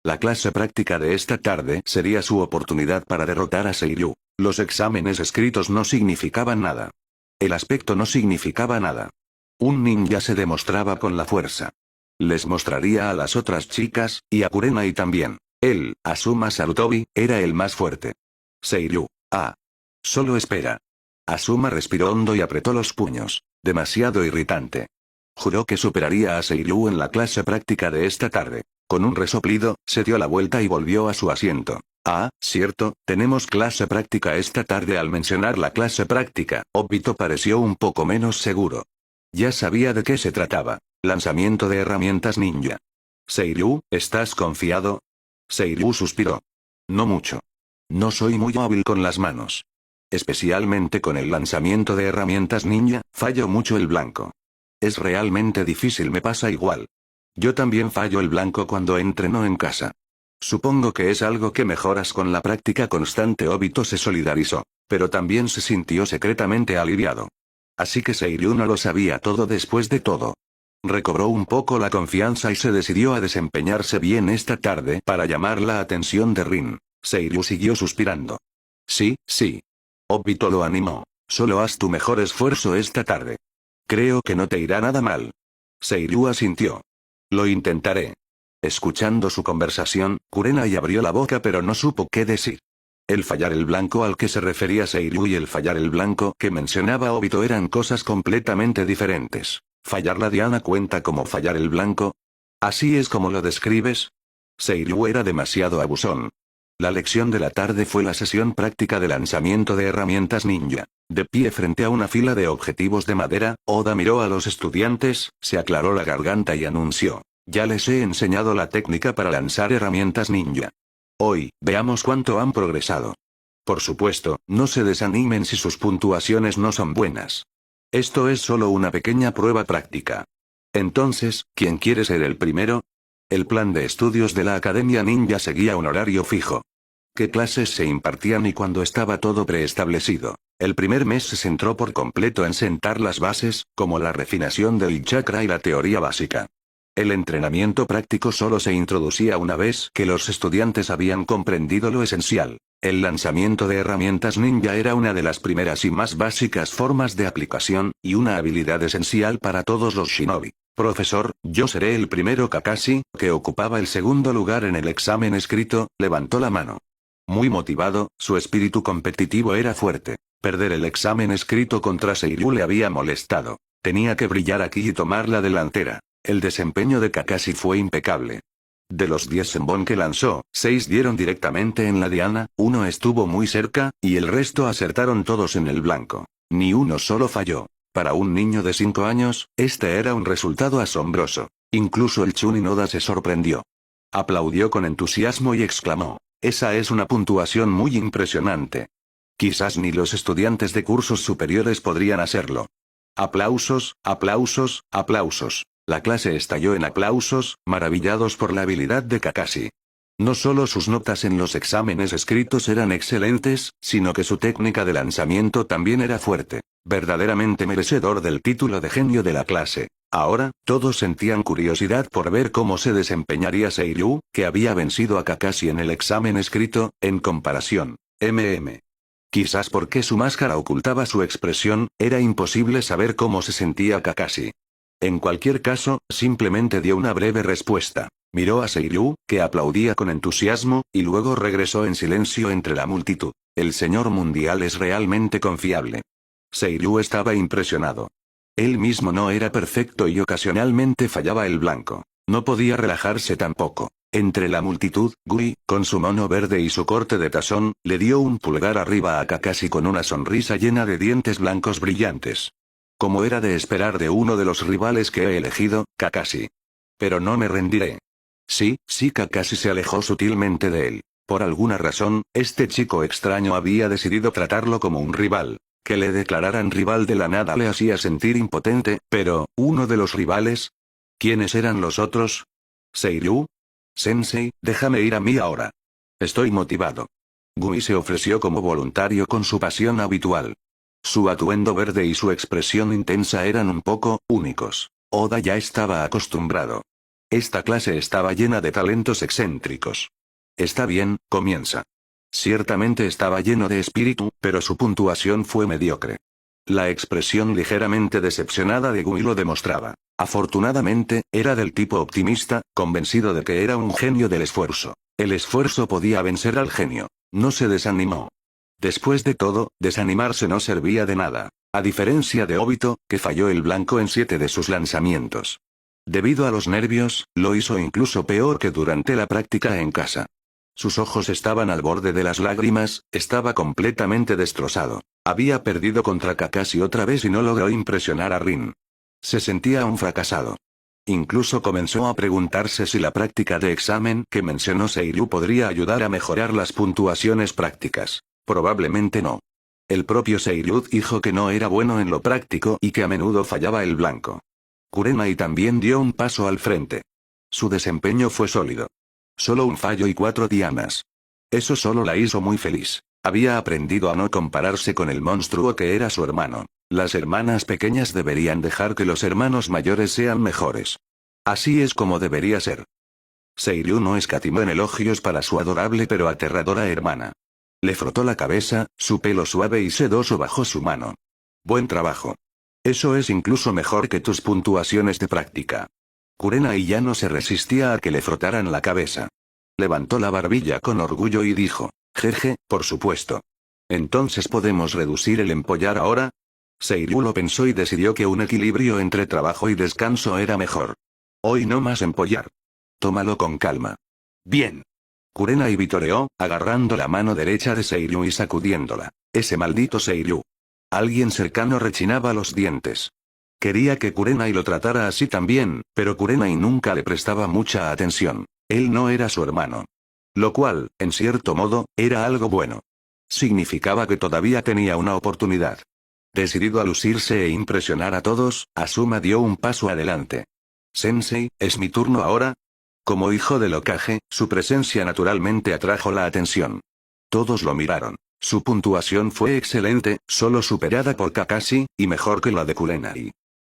La clase práctica de esta tarde sería su oportunidad para derrotar a Seiryu. Los exámenes escritos no significaban nada. El aspecto no significaba nada. Un ninja se demostraba con la fuerza. Les mostraría a las otras chicas, y a Kurenai también. Él, Asuma Sarutobi, era el más fuerte. Seiryu. Ah. Solo espera. Asuma respiró hondo y apretó los puños. Demasiado irritante. Juró que superaría a Seiryu en la clase práctica de esta tarde. Con un resoplido, se dio la vuelta y volvió a su asiento. Ah, cierto, tenemos clase práctica esta tarde. Al mencionar la clase práctica, Obito pareció un poco menos seguro. Ya sabía de qué se trataba. Lanzamiento de herramientas ninja. Seiryu, ¿estás confiado? Seiryu suspiró. No mucho. No soy muy hábil con las manos. Especialmente con el lanzamiento de herramientas ninja, fallo mucho el blanco. Es realmente difícil, me pasa igual. Yo también fallo el blanco cuando entreno en casa. Supongo que es algo que mejoras con la práctica constante. Obito se solidarizó, pero también se sintió secretamente aliviado. Así que Seiryu no lo sabía todo después de todo. Recobró un poco la confianza y se decidió a desempeñarse bien esta tarde para llamar la atención de Rin. Seiryu siguió suspirando. Sí, sí. Obito lo animó. Solo haz tu mejor esfuerzo esta tarde. Creo que no te irá nada mal. Seiryu asintió. Lo intentaré. Escuchando su conversación, Kurenai abrió la boca pero no supo qué decir. El fallar el blanco al que se refería Seiryu y el fallar el blanco que mencionaba Obito eran cosas completamente diferentes. ¿Fallar la diana cuenta como fallar el blanco? ¿Así es como lo describes? Seiryu era demasiado abusón. La lección de la tarde fue la sesión práctica de lanzamiento de herramientas ninja. De pie frente a una fila de objetivos de madera, Oda miró a los estudiantes, se aclaró la garganta y anunció: ya les he enseñado la técnica para lanzar herramientas ninja. Hoy, veamos cuánto han progresado. Por supuesto, no se desanimen si sus puntuaciones no son buenas. Esto es solo una pequeña prueba práctica. Entonces, ¿quién quiere ser el primero? El plan de estudios de la Academia Ninja seguía un horario fijo. ¿Qué clases se impartían y cuándo estaba todo preestablecido? El primer mes se centró por completo en sentar las bases, como la refinación del chakra y la teoría básica. El entrenamiento práctico solo se introducía una vez que los estudiantes habían comprendido lo esencial. El lanzamiento de herramientas ninja era una de las primeras y más básicas formas de aplicación, y una habilidad esencial para todos los shinobi. Profesor, yo seré el primero. Kakashi, que ocupaba el segundo lugar en el examen escrito, levantó la mano. Muy motivado, su espíritu competitivo era fuerte. Perder el examen escrito contra Seiryu le había molestado. Tenía que brillar aquí y tomar la delantera. El desempeño de Kakashi fue impecable. De los 10 senbon que lanzó, 6 dieron directamente en la diana, 1 estuvo muy cerca, y el resto acertaron todos en el blanco. Ni uno solo falló. Para un niño de 5 años, este era un resultado asombroso. Incluso el Chunin Oda se sorprendió. Aplaudió con entusiasmo y exclamó: esa es una puntuación muy impresionante. Quizás ni los estudiantes de cursos superiores podrían hacerlo. Aplausos, aplausos, aplausos. La clase estalló en aplausos, maravillados por la habilidad de Kakashi. No solo sus notas en los exámenes escritos eran excelentes, sino que su técnica de lanzamiento también era fuerte. Verdaderamente merecedor del título de genio de la clase. Ahora, todos sentían curiosidad por ver cómo se desempeñaría Seiryu, que había vencido a Kakashi en el examen escrito, en comparación. Quizás porque su máscara ocultaba su expresión, era imposible saber cómo se sentía Kakashi. En cualquier caso, simplemente dio una breve respuesta. Miró a Seiryu, que aplaudía con entusiasmo, y luego regresó en silencio entre la multitud. El señor mundial es realmente confiable. Seiryu estaba impresionado. Él mismo no era perfecto y ocasionalmente fallaba el blanco. No podía relajarse tampoco. Entre la multitud, Gui, con su mono verde y su corte de tazón, le dio un pulgar arriba a Kakashi con una sonrisa llena de dientes blancos brillantes. Como era de esperar de uno de los rivales que he elegido, Kakashi. Pero no me rendiré. Sí, Kakashi se alejó sutilmente de él. Por alguna razón, este chico extraño había decidido tratarlo como un rival. Que le declararan rival de la nada le hacía sentir impotente, pero, ¿uno de los rivales? ¿Quiénes eran los otros? ¿Seiryu? Sensei, déjame ir a mí ahora. Estoy motivado. Gui se ofreció como voluntario con su pasión habitual. Su atuendo verde y su expresión intensa eran un poco únicos. Oda ya estaba acostumbrado. Esta clase estaba llena de talentos excéntricos. Está bien, comienza. Ciertamente estaba lleno de espíritu, pero su puntuación fue mediocre. La expresión ligeramente decepcionada de Gui lo demostraba. Afortunadamente, era del tipo optimista, convencido de que era un genio del esfuerzo. El esfuerzo podía vencer al genio. No se desanimó. Después de todo, desanimarse no servía de nada. A diferencia de Obito, que falló el blanco en 7 de sus lanzamientos. Debido a los nervios, lo hizo incluso peor que durante la práctica en casa. Sus ojos estaban al borde de las lágrimas, estaba completamente destrozado. Había perdido contra Kakashi otra vez y no logró impresionar a Rin. Se sentía un fracasado. Incluso comenzó a preguntarse si la práctica de examen que mencionó Seiryu podría ayudar a mejorar las puntuaciones prácticas. Probablemente no. El propio Seiryu dijo que no era bueno en lo práctico y que a menudo fallaba el blanco. Kurenai también dio un paso al frente. Su desempeño fue sólido. Solo un fallo y 4 dianas. Eso solo la hizo muy feliz. Había aprendido a no compararse con el monstruo que era su hermano. Las hermanas pequeñas deberían dejar que los hermanos mayores sean mejores. Así es como debería ser. Seiryu no escatimó en elogios para su adorable pero aterradora hermana. Le frotó la cabeza, su pelo suave y sedoso bajo su mano. Buen trabajo. Eso es incluso mejor que tus puntuaciones de práctica. Kurenai ya no se resistía a que le frotaran la cabeza. Levantó la barbilla con orgullo y dijo, jeje, por supuesto. ¿Entonces podemos reducir el empollar ahora? Seiryu lo pensó y decidió que un equilibrio entre trabajo y descanso era mejor. Hoy no más empollar. Tómalo con calma. Bien. Kurenai vitoreó, agarrando la mano derecha de Seiryu y sacudiéndola. Ese maldito Seiryu. Alguien cercano rechinaba los dientes. Quería que Kurenai lo tratara así también, pero Kurenai nunca le prestaba mucha atención. Él no era su hermano. Lo cual, en cierto modo, era algo bueno. Significaba que todavía tenía una oportunidad. Decidido a lucirse e impresionar a todos, Asuma dio un paso adelante. Sensei, ¿es mi turno ahora? Como hijo del Hokage, su presencia naturalmente atrajo la atención. Todos lo miraron. Su puntuación fue excelente, solo superada por Kakashi, y mejor que la de Kurenai.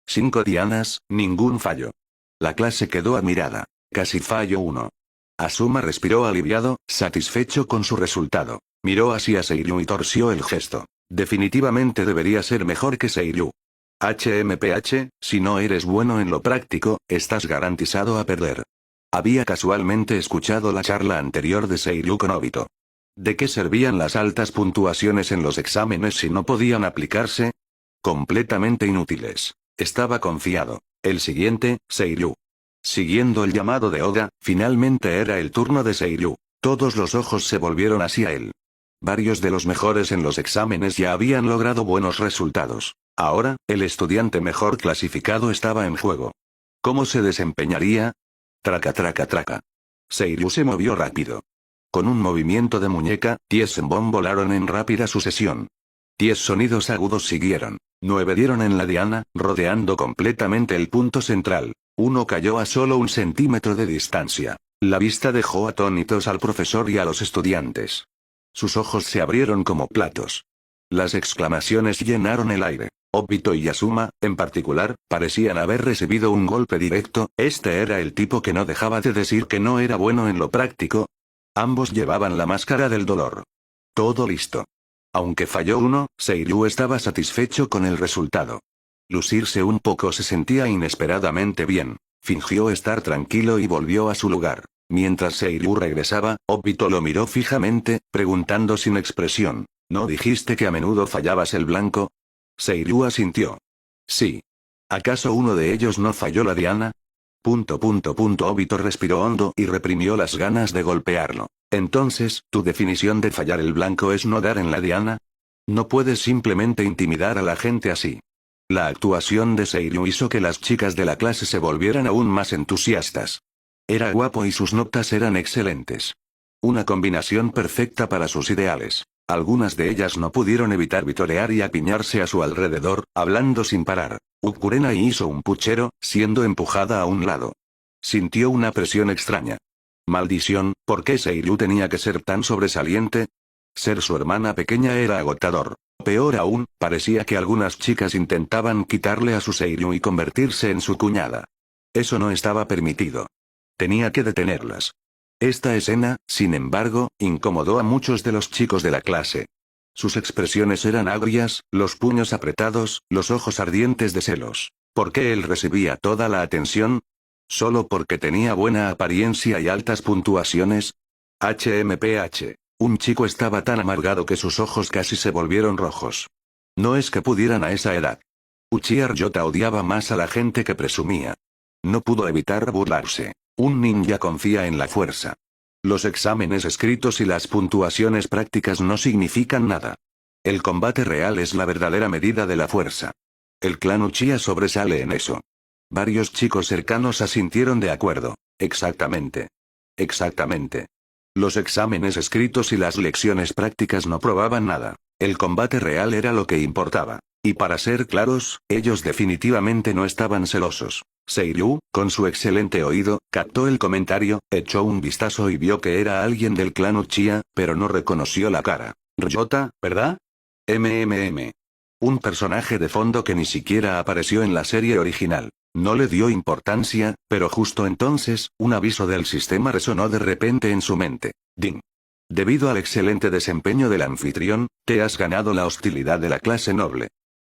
5 dianas, ningún fallo. La clase quedó admirada. Casi fallo 1. Asuma respiró aliviado, satisfecho con su resultado. Miró hacia Seiryu y torció el gesto. Definitivamente debería ser mejor que Seiryu. HMPH, si no eres bueno en lo práctico, estás garantizado a perder. Había casualmente escuchado la charla anterior de Seiryu con Obito. ¿De qué servían las altas puntuaciones en los exámenes si no podían aplicarse? Completamente inútiles. Estaba confiado. El siguiente, Seiryu. Siguiendo el llamado de Oda, finalmente era el turno de Seiryu. Todos los ojos se volvieron hacia él. Varios de los mejores en los exámenes ya habían logrado buenos resultados. Ahora, el estudiante mejor clasificado estaba en juego. ¿Cómo se desempeñaría? Traca traca traca. Seiryu se movió rápido. Con un movimiento de muñeca, 10 Senbon volaron en rápida sucesión. 10 sonidos agudos siguieron. 9 dieron en la diana, rodeando completamente el punto central. Uno cayó a solo 1 centímetro de distancia. La vista dejó atónitos al profesor y a los estudiantes. Sus ojos se abrieron como platos. Las exclamaciones llenaron el aire. Obito y Asuma, en particular, parecían haber recibido un golpe directo. Este era el tipo que no dejaba de decir que no era bueno en lo práctico. Ambos llevaban la máscara del dolor. Todo listo. Aunque falló uno, Seiryu estaba satisfecho con el resultado. Lucirse un poco se sentía inesperadamente bien. Fingió estar tranquilo y volvió a su lugar. Mientras Seiryu regresaba, Obito lo miró fijamente, preguntando sin expresión. ¿No dijiste que a menudo fallabas el blanco? Seiryu asintió. Sí. ¿Acaso uno de ellos no falló la diana? Obito respiró hondo y reprimió las ganas de golpearlo. Entonces, ¿tu definición de fallar el blanco es no dar en la diana? No puedes simplemente intimidar a la gente así. La actuación de Seiryu hizo que las chicas de la clase se volvieran aún más entusiastas. Era guapo y sus notas eran excelentes. Una combinación perfecta para sus ideales. Algunas de ellas no pudieron evitar vitorear y apiñarse a su alrededor, hablando sin parar. Kurenai hizo un puchero, siendo empujada a un lado. Sintió una presión extraña. Maldición, ¿por qué Seiryu tenía que ser tan sobresaliente? Ser su hermana pequeña era agotador. Peor aún, parecía que algunas chicas intentaban quitarle a su Seiryu y convertirse en su cuñada. Eso no estaba permitido. Tenía que detenerlas. Esta escena, sin embargo, incomodó a muchos de los chicos de la clase. Sus expresiones eran agrias, los puños apretados, los ojos ardientes de celos. ¿Por qué él recibía toda la atención? ¿Solo porque tenía buena apariencia y altas puntuaciones? HMPH. Un chico estaba tan amargado que sus ojos casi se volvieron rojos. No es que pudieran a esa edad. Uchiha Ryota odiaba más a la gente que presumía. No pudo evitar burlarse. Un ninja confía en la fuerza. Los exámenes escritos y las puntuaciones prácticas no significan nada. El combate real es la verdadera medida de la fuerza. El clan Uchiha sobresale en eso. Varios chicos cercanos asintieron de acuerdo. Exactamente. Exactamente. Los exámenes escritos y las lecciones prácticas no probaban nada. El combate real era lo que importaba. Y para ser claros, ellos definitivamente no estaban celosos. Seiryu, con su excelente oído, captó el comentario, echó un vistazo y vio que era alguien del clan Uchiha, pero no reconoció la cara. Ryota, ¿verdad? Un personaje de fondo que ni siquiera apareció en la serie original. No le dio importancia, pero justo entonces, un aviso del sistema resonó de repente en su mente. Ding. Debido al excelente desempeño del anfitrión, te has ganado la hostilidad de la clase noble.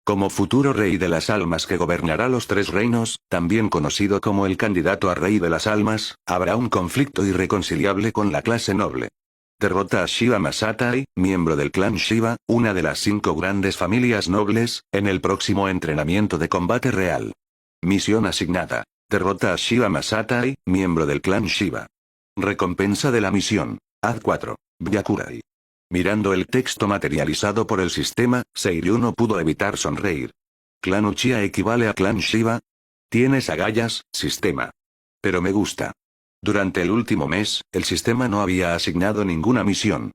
Como futuro rey de las almas que gobernará los tres reinos, también conocido como el candidato a rey de las almas, habrá un conflicto irreconciliable con la clase noble. Derrota a Shiba Masatai, miembro del clan Shiba, una de las 5 grandes familias nobles, en el próximo entrenamiento de combate real. Misión asignada. Derrota a Shiba Masatai, miembro del clan Shiba. Recompensa de la misión. Haz 4. Byakurai. Mirando el texto materializado por el sistema, Seiryu no pudo evitar sonreír. ¿Clan Uchiha equivale a clan Shiba? Tienes agallas, sistema. Pero me gusta. Durante el último mes, el sistema no había asignado ninguna misión.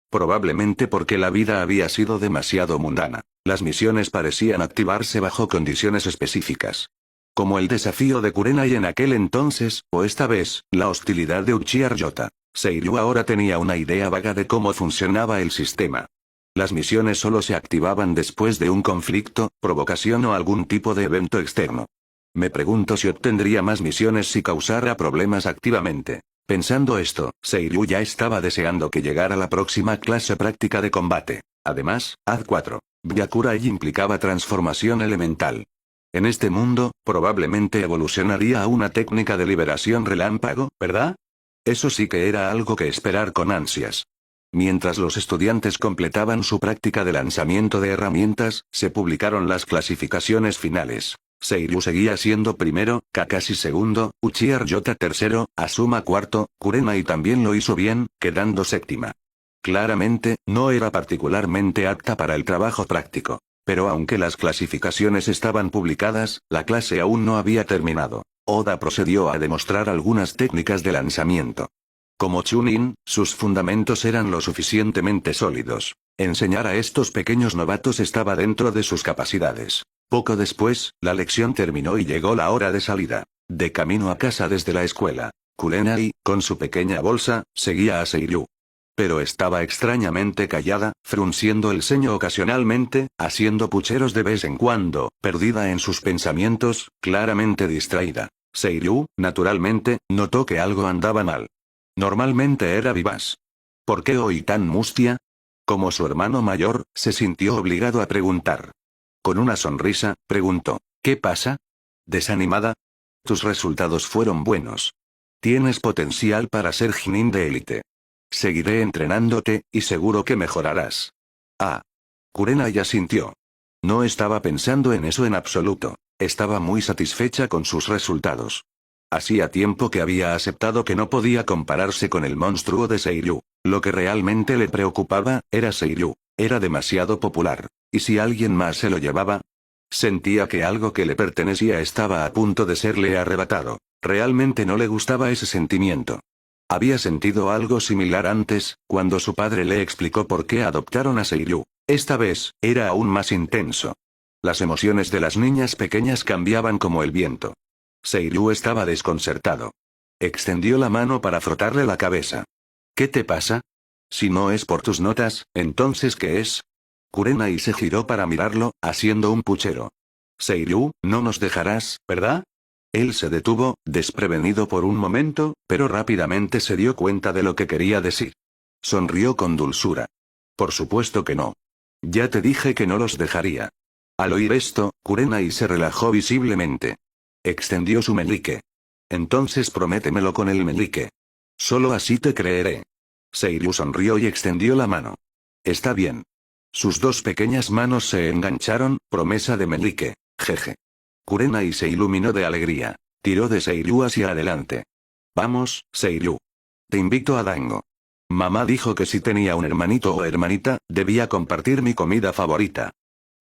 Probablemente porque la vida había sido demasiado mundana. Las misiones parecían activarse bajo condiciones específicas. Como el desafío de Kurenai en aquel entonces, o esta vez, la hostilidad de Uchiha Ryota. Seiryu ahora tenía una idea vaga de cómo funcionaba el sistema. Las misiones solo se activaban después de un conflicto, provocación o algún tipo de evento externo. Me pregunto si obtendría más misiones si causara problemas activamente. Pensando esto, Seiryu ya estaba deseando que llegara la próxima clase práctica de combate. Además, Haz 4. Byakurai implicaba transformación elemental. En este mundo, probablemente evolucionaría a una técnica de liberación relámpago, ¿verdad? Eso sí que era algo que esperar con ansias. Mientras los estudiantes completaban su práctica de lanzamiento de herramientas, se publicaron las clasificaciones finales. Seiryu seguía siendo primero, Kakashi segundo, Uchiha Ryota tercero, Asuma cuarto, Kurenai también lo hizo bien, quedando séptima. Claramente, no era particularmente apta para el trabajo práctico. Pero aunque las clasificaciones estaban publicadas, la clase aún no había terminado. Oda procedió a demostrar algunas técnicas de lanzamiento. Como Chunin, sus fundamentos eran lo suficientemente sólidos. Enseñar a estos pequeños novatos estaba dentro de sus capacidades. Poco después, la lección terminó y llegó la hora de salida. De camino a casa desde la escuela, Kurenai, con su pequeña bolsa, seguía a Seiryu. Pero estaba extrañamente callada, frunciendo el ceño ocasionalmente, haciendo pucheros de vez en cuando, perdida en sus pensamientos, claramente distraída. Seiryu, naturalmente, notó que algo andaba mal. Normalmente era vivaz. ¿Por qué hoy tan mustia? Como su hermano mayor, se sintió obligado a preguntar. Con una sonrisa, preguntó, ¿qué pasa? ¿Desanimada? Tus resultados fueron buenos. Tienes potencial para ser Chunin de élite. Seguiré entrenándote, y seguro que mejorarás. Ah. Kurenai asintió. No estaba pensando en eso en absoluto. Estaba muy satisfecha con sus resultados. Hacía tiempo que había aceptado que no podía compararse con el monstruo de Seiryu. Lo que realmente le preocupaba, era Seiryu. Era demasiado popular. ¿Y si alguien más se lo llevaba? Sentía que algo que le pertenecía estaba a punto de serle arrebatado. Realmente no le gustaba ese sentimiento. Había sentido algo similar antes, cuando su padre le explicó por qué adoptaron a Seiryu. Esta vez, era aún más intenso. Las emociones de las niñas pequeñas cambiaban como el viento. Seiryu estaba desconcertado. Extendió la mano para frotarle la cabeza. ¿Qué te pasa? Si no es por tus notas, ¿entonces qué es? Kurenai se giró para mirarlo, haciendo un puchero. Seiryu, no nos dejarás, ¿verdad? Él se detuvo, desprevenido por un momento, pero rápidamente se dio cuenta de lo que quería decir. Sonrió con dulzura. Por supuesto que no. Ya te dije que no los dejaría. Al oír esto, Kurenai se relajó visiblemente. Extendió su meñique. Entonces prométemelo con el meñique. Solo así te creeré. Seiryu sonrió y extendió la mano. Está bien. Sus dos pequeñas manos se engancharon, promesa de meñique, jeje. Kurenai se iluminó de alegría. Tiró de Seiryu hacia adelante. Vamos, Seiryu. Te invito a Dango. Mamá dijo que si tenía un hermanito o hermanita, debía compartir mi comida favorita.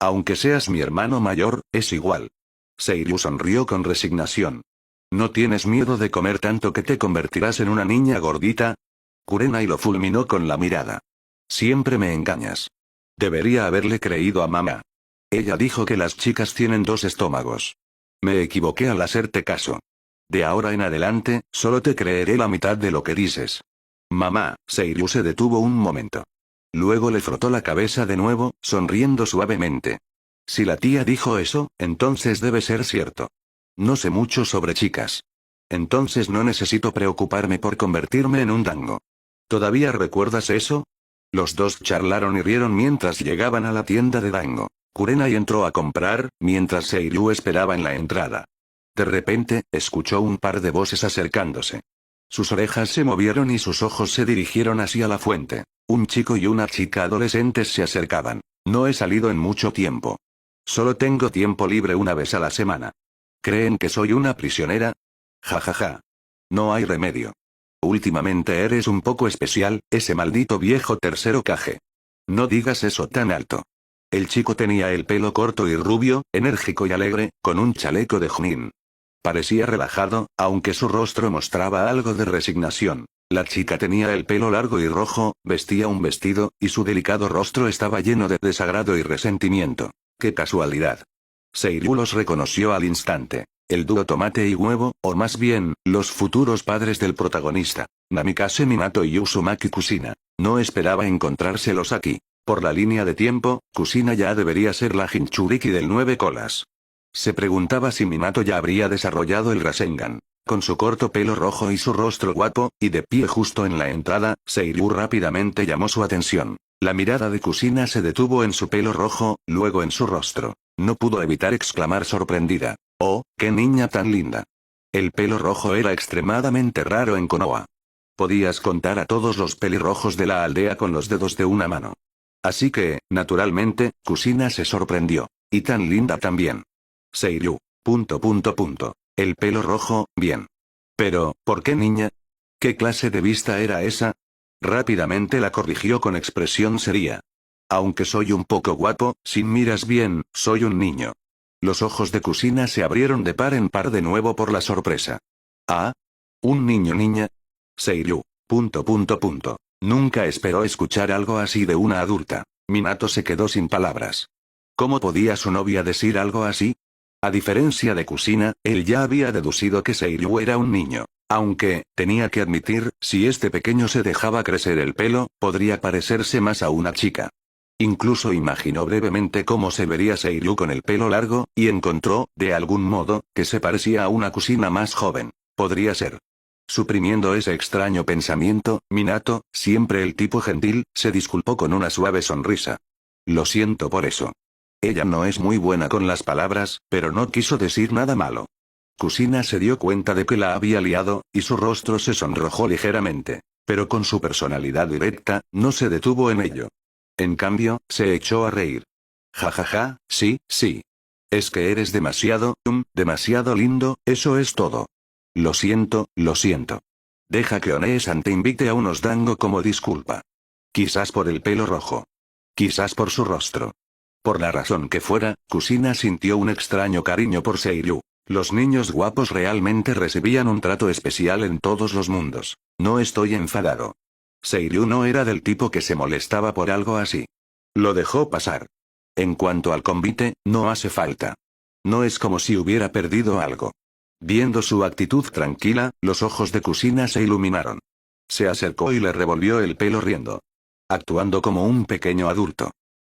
Aunque seas mi hermano mayor, es igual. Seiryu sonrió con resignación. ¿No tienes miedo de comer tanto que te convertirás en una niña gordita? Kurenai lo fulminó con la mirada. Siempre me engañas. Debería haberle creído a mamá. Ella dijo que las chicas tienen dos estómagos. Me equivoqué al hacerte caso. De ahora en adelante, solo te creeré la mitad de lo que dices. Mamá, Seiryu se detuvo un momento. Luego le frotó la cabeza de nuevo, sonriendo suavemente. Si la tía dijo eso, entonces debe ser cierto. No sé mucho sobre chicas. Entonces no necesito preocuparme por convertirme en un dango. ¿Todavía recuerdas eso? Los dos charlaron y rieron mientras llegaban a la tienda de dango. Kurenai entró a comprar, mientras Seiryu esperaba en la entrada. De repente, escuchó un par de voces acercándose. Sus orejas se movieron y sus ojos se dirigieron hacia la fuente. Un chico y una chica adolescentes se acercaban. No he salido en mucho tiempo. Solo tengo tiempo libre una vez a la semana. ¿Creen que soy una prisionera? Ja ja ja. No hay remedio. Últimamente eres un poco especial, ese maldito viejo tercero Kage. No digas eso tan alto. El chico tenía el pelo corto y rubio, enérgico y alegre, con un chaleco de Chunin. Parecía relajado, aunque su rostro mostraba algo de resignación. La chica tenía el pelo largo y rojo, vestía un vestido, y su delicado rostro estaba lleno de desagrado y resentimiento. ¡Qué casualidad! Seiryu los reconoció al instante. El dúo tomate y huevo, o más bien, los futuros padres del protagonista. Namikaze Minato y Uzumaki Kushina. No esperaba encontrárselos aquí. Por la línea de tiempo, Kushina ya debería ser la Jinchuriki del 9 colas. Se preguntaba si Minato ya habría desarrollado el Rasengan. Con su corto pelo rojo y su rostro guapo, y de pie justo en la entrada, Seiryu rápidamente llamó su atención. La mirada de Kushina se detuvo en su pelo rojo, luego en su rostro. No pudo evitar exclamar sorprendida. ¡Oh, qué niña tan linda! El pelo rojo era extremadamente raro en Konoha. Podías contar a todos los pelirrojos de la aldea con los dedos de una mano. Así que, naturalmente, Kushina se sorprendió. Y tan linda también. Seiryu. ... El pelo rojo, bien. Pero, ¿por qué niña? ¿Qué clase de vista era esa? Rápidamente la corrigió con expresión seria. Aunque soy un poco guapo, si miras bien, soy un niño. Los ojos de Kushina se abrieron de par en par de nuevo por la sorpresa. ¿Ah? ¿Un niño-niña? Seiryu. ... Nunca esperó escuchar algo así de una adulta. Minato se quedó sin palabras. ¿Cómo podía su novia decir algo así? A diferencia de Kushina, él ya había deducido que Seiryu era un niño. Aunque, tenía que admitir, si este pequeño se dejaba crecer el pelo, podría parecerse más a una chica. Incluso imaginó brevemente cómo se vería Seiryu con el pelo largo, y encontró, de algún modo, que se parecía a una Kushina más joven. Podría ser. Suprimiendo ese extraño pensamiento, Minato, siempre el tipo gentil, se disculpó con una suave sonrisa. Lo siento por eso. Ella no es muy buena con las palabras, pero no quiso decir nada malo. Kusina se dio cuenta de que la había liado, y su rostro se sonrojó ligeramente. Pero con su personalidad directa, no se detuvo en ello. En cambio, se echó a reír. Ja ja ja, sí, sí. Es que eres demasiado lindo, eso es todo. Lo siento, lo siento. Deja que One-san te invite a unos dango como disculpa. Quizás por el pelo rojo. Quizás por su rostro. Por la razón que fuera, Kusina sintió un extraño cariño por Seiryu. Los niños guapos realmente recibían un trato especial en todos los mundos. No estoy enfadado. Seiryu no era del tipo que se molestaba por algo así. Lo dejó pasar. En cuanto al convite, no hace falta. No es como si hubiera perdido algo. Viendo su actitud tranquila, los ojos de Kusina se iluminaron. Se acercó y le revolvió el pelo riendo. Actuando como un pequeño adulto.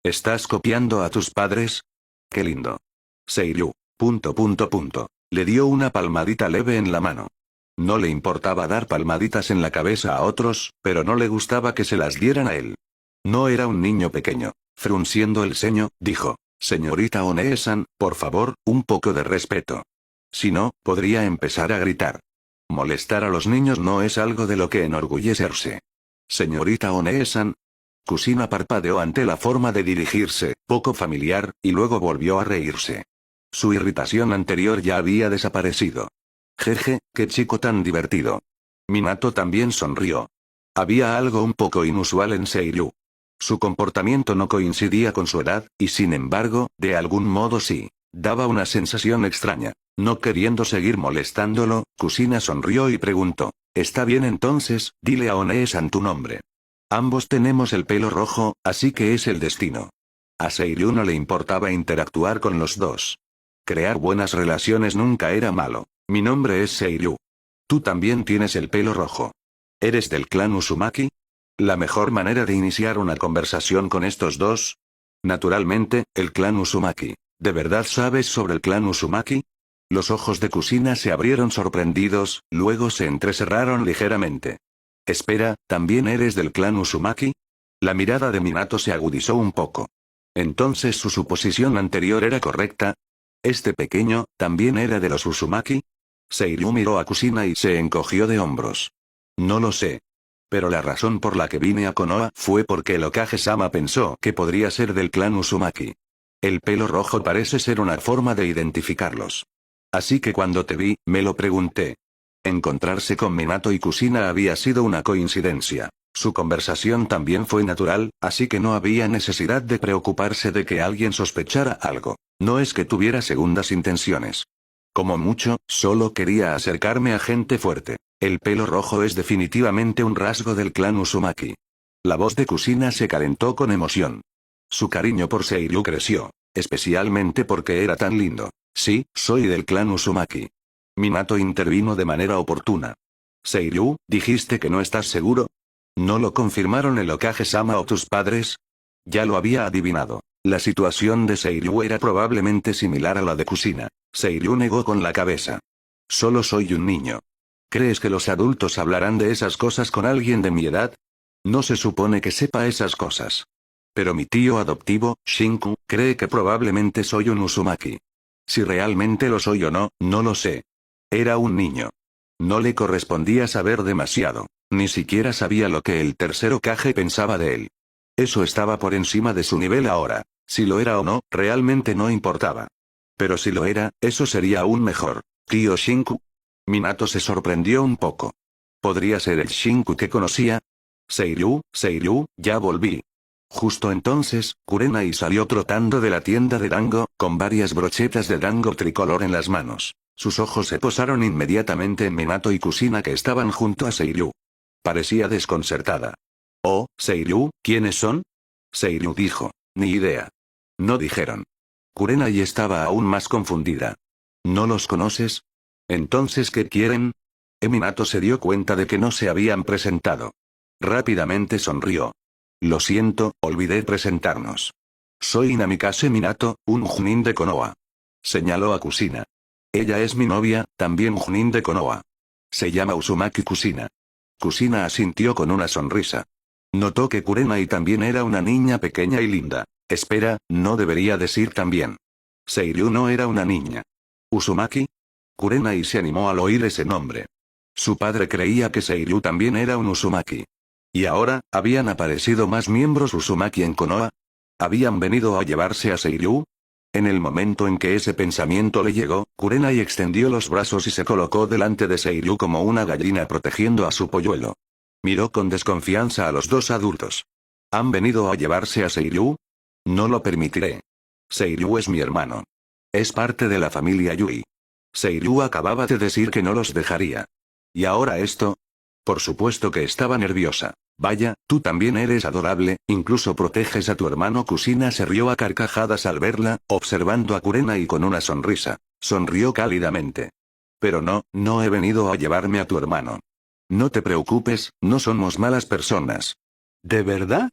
¿Estás copiando a tus padres? ¡Qué lindo! Seiryu. Le dio una palmadita leve en la mano. No le importaba dar palmaditas en la cabeza a otros, pero no le gustaba que se las dieran a él. No era un niño pequeño. Frunciendo el ceño, dijo, señorita One-san, por favor, un poco de respeto. Si no, podría empezar a gritar. Molestar a los niños no es algo de lo que enorgullecerse. Señorita One-san. Kusina parpadeó ante la forma de dirigirse, poco familiar, y luego volvió a reírse. Su irritación anterior ya había desaparecido. Jeje, qué chico tan divertido. Minato también sonrió. Había algo un poco inusual en Seiryu. Su comportamiento no coincidía con su edad, y sin embargo, de algún modo sí. Daba una sensación extraña. No queriendo seguir molestándolo, Kusina sonrió y preguntó, «Está bien entonces, dile a One-san tu nombre. Ambos tenemos el pelo rojo, así que es el destino». A Seiryu no le importaba interactuar con los dos. Crear buenas relaciones nunca era malo. Mi nombre es Seiryu. Tú también tienes el pelo rojo. ¿Eres del clan Uzumaki? ¿La mejor manera de iniciar una conversación con estos dos? Naturalmente, el clan Uzumaki. ¿De verdad sabes sobre el clan Uzumaki? Los ojos de Kusina se abrieron sorprendidos, luego se entrecerraron ligeramente. Espera, ¿también eres del clan Uzumaki? La mirada de Minato se agudizó un poco. Entonces su suposición anterior era correcta. ¿Este pequeño, también era de los Uzumaki? Seiryu miró a Kusina y se encogió de hombros. No lo sé. Pero la razón por la que vine a Konoha fue porque el Hokage-sama pensó que podría ser del clan Uzumaki. El pelo rojo parece ser una forma de identificarlos. Así que cuando te vi, me lo pregunté. Encontrarse con Minato y Kusina había sido una coincidencia. Su conversación también fue natural, así que no había necesidad de preocuparse de que alguien sospechara algo. No es que tuviera segundas intenciones. Como mucho, solo quería acercarme a gente fuerte. El pelo rojo es definitivamente un rasgo del clan Uzumaki. La voz de Kusina se calentó con emoción. Su cariño por Seiryu creció, especialmente porque era tan lindo. Sí, soy del clan Uzumaki. Minato intervino de manera oportuna. Seiryu, ¿dijiste que no estás seguro? ¿No lo confirmaron el Hokage-sama o tus padres? Ya lo había adivinado. La situación de Seiryu era probablemente similar a la de Kusina. Seiryu negó con la cabeza. Solo soy un niño. ¿Crees que los adultos hablarán de esas cosas con alguien de mi edad? No se supone que sepa esas cosas. Pero mi tío adoptivo, Shinku, cree que probablemente soy un Uzumaki. Si realmente lo soy o no, no lo sé. Era un niño. No le correspondía saber demasiado. Ni siquiera sabía lo que el tercer Hokage pensaba de él. Eso estaba por encima de su nivel ahora. Si lo era o no, realmente no importaba. Pero si lo era, eso sería aún mejor. ¿Tío Shinku? Minato se sorprendió un poco. ¿Podría ser el Shinku que conocía? Seiryu, ya volví. Justo entonces, Kurenai salió trotando de la tienda de dango, con varias brochetas de dango tricolor en las manos. Sus ojos se posaron inmediatamente en Minato y Kusina que estaban junto a Seiryu. Parecía desconcertada. Oh, Seiryu, ¿quiénes son? Seiryu dijo, ni idea. No dijeron. Kurenai estaba aún más confundida. ¿No los conoces? Entonces, ¿qué quieren? Minato se dio cuenta de que no se habían presentado. Rápidamente sonrió. Lo siento, olvidé presentarnos. Soy Namikaze Minato, un Chunin de Konoha. Señaló a Kusina. Ella es mi novia, también Chunin de Konoha. Se llama Uzumaki Kusina. Kusina asintió con una sonrisa. Notó que Kurenai también era una niña pequeña y linda. Espera, no debería decir también. Seiryu no era una niña. ¿Uzumaki? Kurenai se animó al oír ese nombre. Su padre creía que Seiryu también era un Uzumaki. ¿Y ahora, habían aparecido más miembros Uzumaki en Konoha? ¿Habían venido a llevarse a Seiryu? En el momento en que ese pensamiento le llegó, Kurenai extendió los brazos y se colocó delante de Seiryu como una gallina protegiendo a su polluelo. Miró con desconfianza a los dos adultos. ¿Han venido a llevarse a Seiryu? No lo permitiré. Seiryu es mi hermano. Es parte de la familia Yui. Seiryu acababa de decir que no los dejaría. ¿Y ahora esto? Por supuesto que estaba nerviosa. Vaya, tú también eres adorable, incluso proteges a tu hermano. Kusina se rió a carcajadas al verla, observando a Kurenai con una sonrisa. Sonrió cálidamente. Pero no he venido a llevarme a tu hermano. No te preocupes, no somos malas personas. ¿De verdad?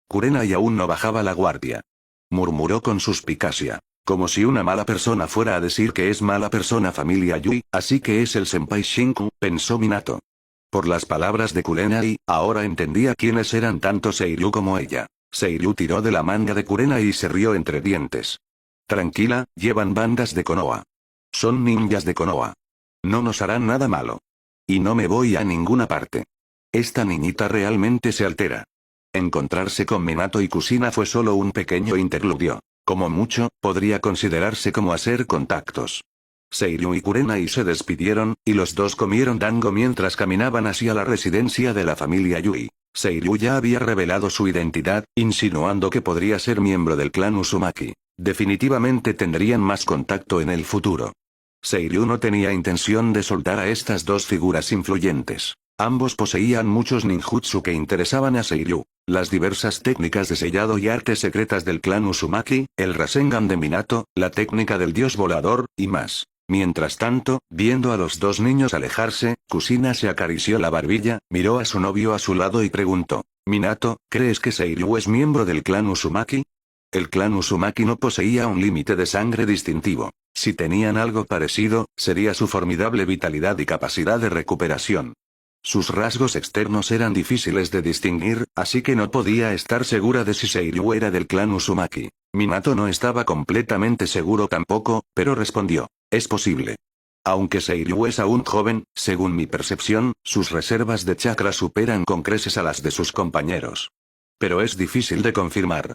Kurenai aún no bajaba la guardia. Murmuró con suspicacia. Como si una mala persona fuera a decir que es mala persona familia Yui, así que es el senpai Shinku, pensó Minato. Por las palabras de Kurenai, ahora entendía quiénes eran tanto Seiryu como ella. Seiryu tiró de la manga de Kurenai y se rió entre dientes. Tranquila, llevan bandas de Konoha. Son ninjas de Konoha. No nos harán nada malo. Y no me voy a ninguna parte. Esta niñita realmente se altera. Encontrarse con Minato y Kusina fue solo un pequeño interludio. Como mucho, podría considerarse como hacer contactos. Seiryu y Kurenai se despidieron, y los dos comieron dango mientras caminaban hacia la residencia de la familia Yui. Seiryu ya había revelado su identidad, insinuando que podría ser miembro del clan Uzumaki. Definitivamente tendrían más contacto en el futuro. Seiryu no tenía intención de soltar a estas dos figuras influyentes. Ambos poseían muchos ninjutsu que interesaban a Seiryu. Las diversas técnicas de sellado y artes secretas del clan Uzumaki, el Rasengan de Minato, la técnica del dios volador, y más. Mientras tanto, viendo a los dos niños alejarse, Kusina se acarició la barbilla, miró a su novio a su lado y preguntó: Minato, ¿crees que Seiryu es miembro del clan Uzumaki? El clan Uzumaki no poseía un límite de sangre distintivo. Si tenían algo parecido, sería su formidable vitalidad y capacidad de recuperación. Sus rasgos externos eran difíciles de distinguir, así que no podía estar segura de si Seiryu era del clan Uzumaki. Minato no estaba completamente seguro tampoco, pero respondió: es posible. Aunque Seiryu es aún joven, según mi percepción, sus reservas de chakra superan con creces a las de sus compañeros. Pero es difícil de confirmar.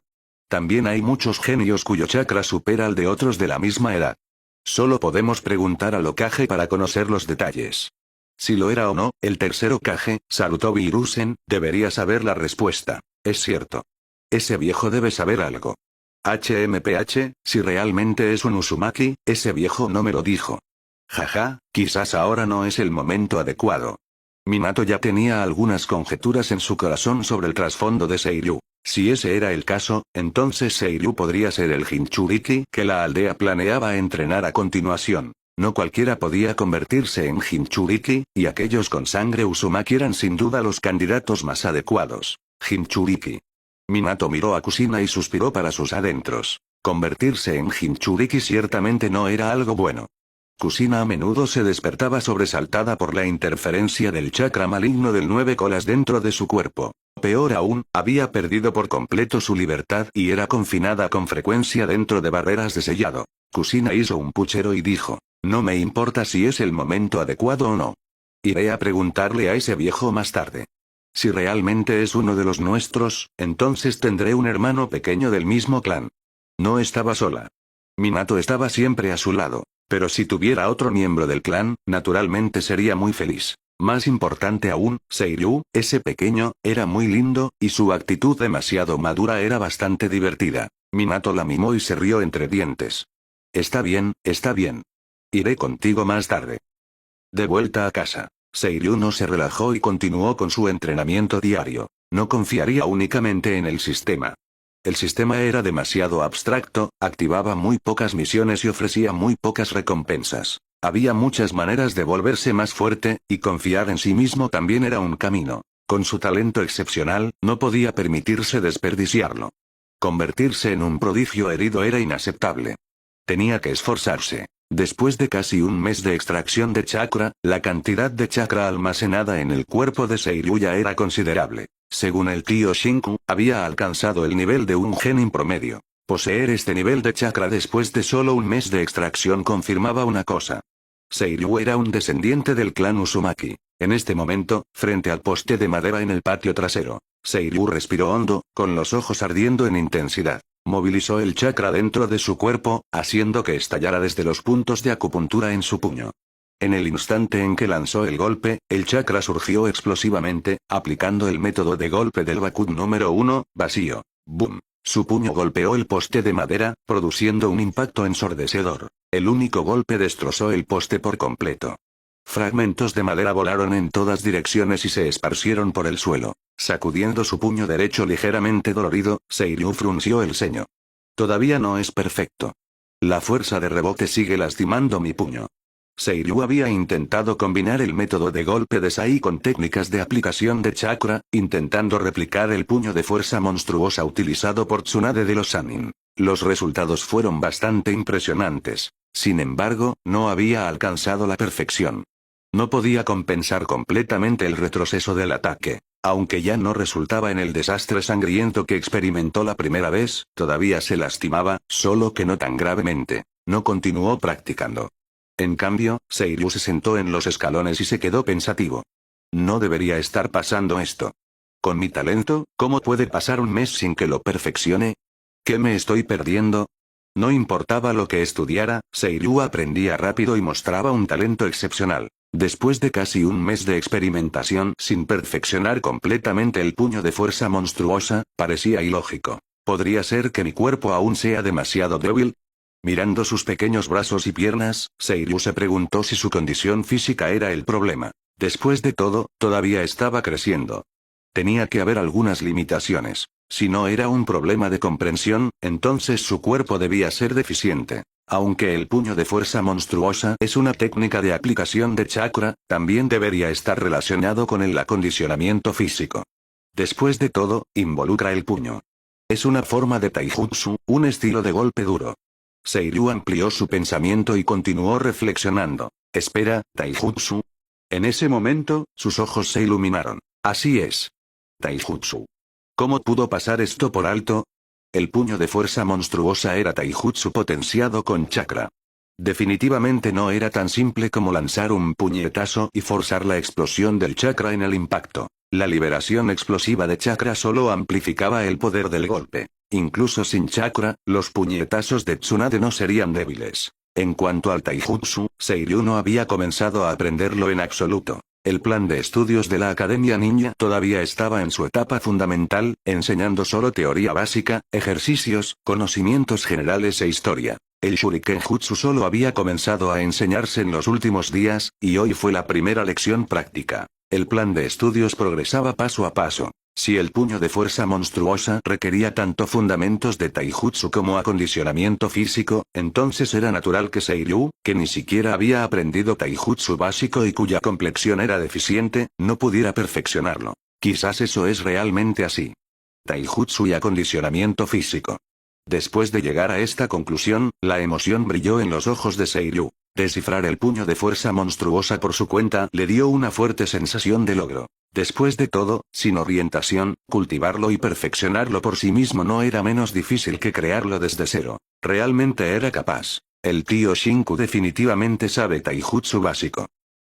También hay muchos genios cuyo chakra supera al de otros de la misma edad. Solo podemos preguntar al Hokage para conocer los detalles. Si lo era o no, el tercer Hokage, Sarutobi Hiruzen, debería saber la respuesta. Es cierto. Ese viejo debe saber algo. HMPH, si realmente es un Uzumaki, ese viejo no me lo dijo. Jaja, quizás ahora no es el momento adecuado. Minato ya tenía algunas conjeturas en su corazón sobre el trasfondo de Seiryu. Si ese era el caso, entonces Seiryu podría ser el Jinchuriki que la aldea planeaba entrenar a continuación. No cualquiera podía convertirse en Jinchuriki, y aquellos con sangre Uzumaki eran sin duda los candidatos más adecuados. Jinchuriki. Minato miró a Kusina y suspiró para sus adentros. Convertirse en Jinchuriki ciertamente no era algo bueno. Kusina a menudo se despertaba sobresaltada por la interferencia del chakra maligno del 9 colas dentro de su cuerpo. Peor aún, había perdido por completo su libertad y era confinada con frecuencia dentro de barreras de sellado. Kusina hizo un puchero y dijo: no me importa si es el momento adecuado o no. Iré a preguntarle a ese viejo más tarde. Si realmente es uno de los nuestros, entonces tendré un hermano pequeño del mismo clan. No estaba sola. Minato estaba siempre a su lado. Pero si tuviera otro miembro del clan, naturalmente sería muy feliz. Más importante aún, Seiryu, ese pequeño, era muy lindo, y su actitud demasiado madura era bastante divertida. Minato la mimó y se rió entre dientes. Está bien, está bien. Iré contigo más tarde. De vuelta a casa, Seiryu no se relajó y continuó con su entrenamiento diario. No confiaría únicamente en el sistema. El sistema era demasiado abstracto, activaba muy pocas misiones y ofrecía muy pocas recompensas. Había muchas maneras de volverse más fuerte, y confiar en sí mismo también era un camino. Con su talento excepcional, no podía permitirse desperdiciarlo. Convertirse en un prodigio herido era inaceptable. Tenía que esforzarse. Después de casi un mes de extracción de chakra, la cantidad de chakra almacenada en el cuerpo de Seiryu ya era considerable. Según el tío Shinku, había alcanzado el nivel de un genin promedio. Poseer este nivel de chakra después de solo un mes de extracción confirmaba una cosa. Seiryu era un descendiente del clan Uzumaki. En este momento, frente al poste de madera en el patio trasero, Seiryu respiró hondo, con los ojos ardiendo en intensidad. Movilizó el chakra dentro de su cuerpo, haciendo que estallara desde los puntos de acupuntura en su puño. En el instante en que lanzó el golpe, el chakra surgió explosivamente, aplicando el método de golpe del Bakut número 1, vacío. ¡Boom! Su puño golpeó el poste de madera, produciendo un impacto ensordecedor. El único golpe destrozó el poste por completo. Fragmentos de madera volaron en todas direcciones y se esparcieron por el suelo. Sacudiendo su puño derecho ligeramente dolorido, Seiryu frunció el ceño. Todavía no es perfecto. La fuerza de rebote sigue lastimando mi puño. Seiryu había intentado combinar el método de golpe de Sai con técnicas de aplicación de chakra, intentando replicar el puño de fuerza monstruosa utilizado por Tsunade de los Sannin. Los resultados fueron bastante impresionantes. Sin embargo, no había alcanzado la perfección. No podía compensar completamente el retroceso del ataque. Aunque ya no resultaba en el desastre sangriento que experimentó la primera vez, todavía se lastimaba, solo que no tan gravemente. No continuó practicando. En cambio, Seiryu se sentó en los escalones y se quedó pensativo. No debería estar pasando esto. Con mi talento, ¿cómo puede pasar un mes sin que lo perfeccione? ¿Qué me estoy perdiendo? No importaba lo que estudiara, Seiryu aprendía rápido y mostraba un talento excepcional. Después de casi un mes de experimentación sin perfeccionar completamente el puño de fuerza monstruosa, parecía ilógico. ¿Podría ser que mi cuerpo aún sea demasiado débil? Mirando sus pequeños brazos y piernas, Seiryu se preguntó si su condición física era el problema. Después de todo, todavía estaba creciendo. Tenía que haber algunas limitaciones. Si no era un problema de comprensión, entonces su cuerpo debía ser deficiente. Aunque el puño de fuerza monstruosa es una técnica de aplicación de chakra, también debería estar relacionado con el acondicionamiento físico. Después de todo, involucra el puño. Es una forma de taijutsu, un estilo de golpe duro. Seiryu amplió su pensamiento y continuó reflexionando. Espera, taijutsu. En ese momento, sus ojos se iluminaron. Así es. Taijutsu. ¿Cómo pudo pasar esto por alto? El puño de fuerza monstruosa era taijutsu potenciado con chakra. Definitivamente no era tan simple como lanzar un puñetazo y forzar la explosión del chakra en el impacto. La liberación explosiva de chakra solo amplificaba el poder del golpe. Incluso sin chakra, los puñetazos de Tsunade no serían débiles. En cuanto al taijutsu, Seiryu no había comenzado a aprenderlo en absoluto. El plan de estudios de la Academia Ninja todavía estaba en su etapa fundamental, enseñando solo teoría básica, ejercicios, conocimientos generales e historia. El Shuriken Jutsu solo había comenzado a enseñarse en los últimos días, y hoy fue la primera lección práctica. El plan de estudios progresaba paso a paso. Si el puño de fuerza monstruosa requería tanto fundamentos de taijutsu como acondicionamiento físico, entonces era natural que Seiryu, que ni siquiera había aprendido taijutsu básico y cuya complexión era deficiente, no pudiera perfeccionarlo. Quizás eso es realmente así. Taijutsu y acondicionamiento físico. Después de llegar a esta conclusión, la emoción brilló en los ojos de Seiryu. Descifrar el puño de fuerza monstruosa por su cuenta le dio una fuerte sensación de logro. Después de todo, sin orientación, cultivarlo y perfeccionarlo por sí mismo no era menos difícil que crearlo desde cero. Realmente era capaz. El tío Shinku definitivamente sabe taijutsu básico.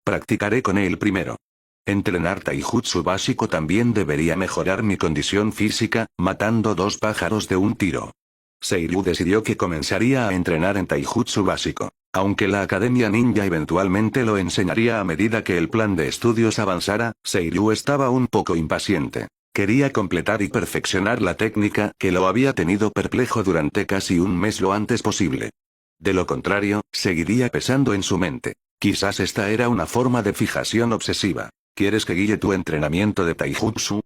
Practicaré con él primero. Entrenar taijutsu básico también debería mejorar mi condición física, matando dos pájaros de un tiro. Seiryu decidió que comenzaría a entrenar en taijutsu básico. Aunque la Academia Ninja eventualmente lo enseñaría a medida que el plan de estudios avanzara, Seiryu estaba un poco impaciente. Quería completar y perfeccionar la técnica que lo había tenido perplejo durante casi un mes lo antes posible. De lo contrario, seguiría pesando en su mente. Quizás esta era una forma de fijación obsesiva. ¿Quieres que guíe tu entrenamiento de taijutsu?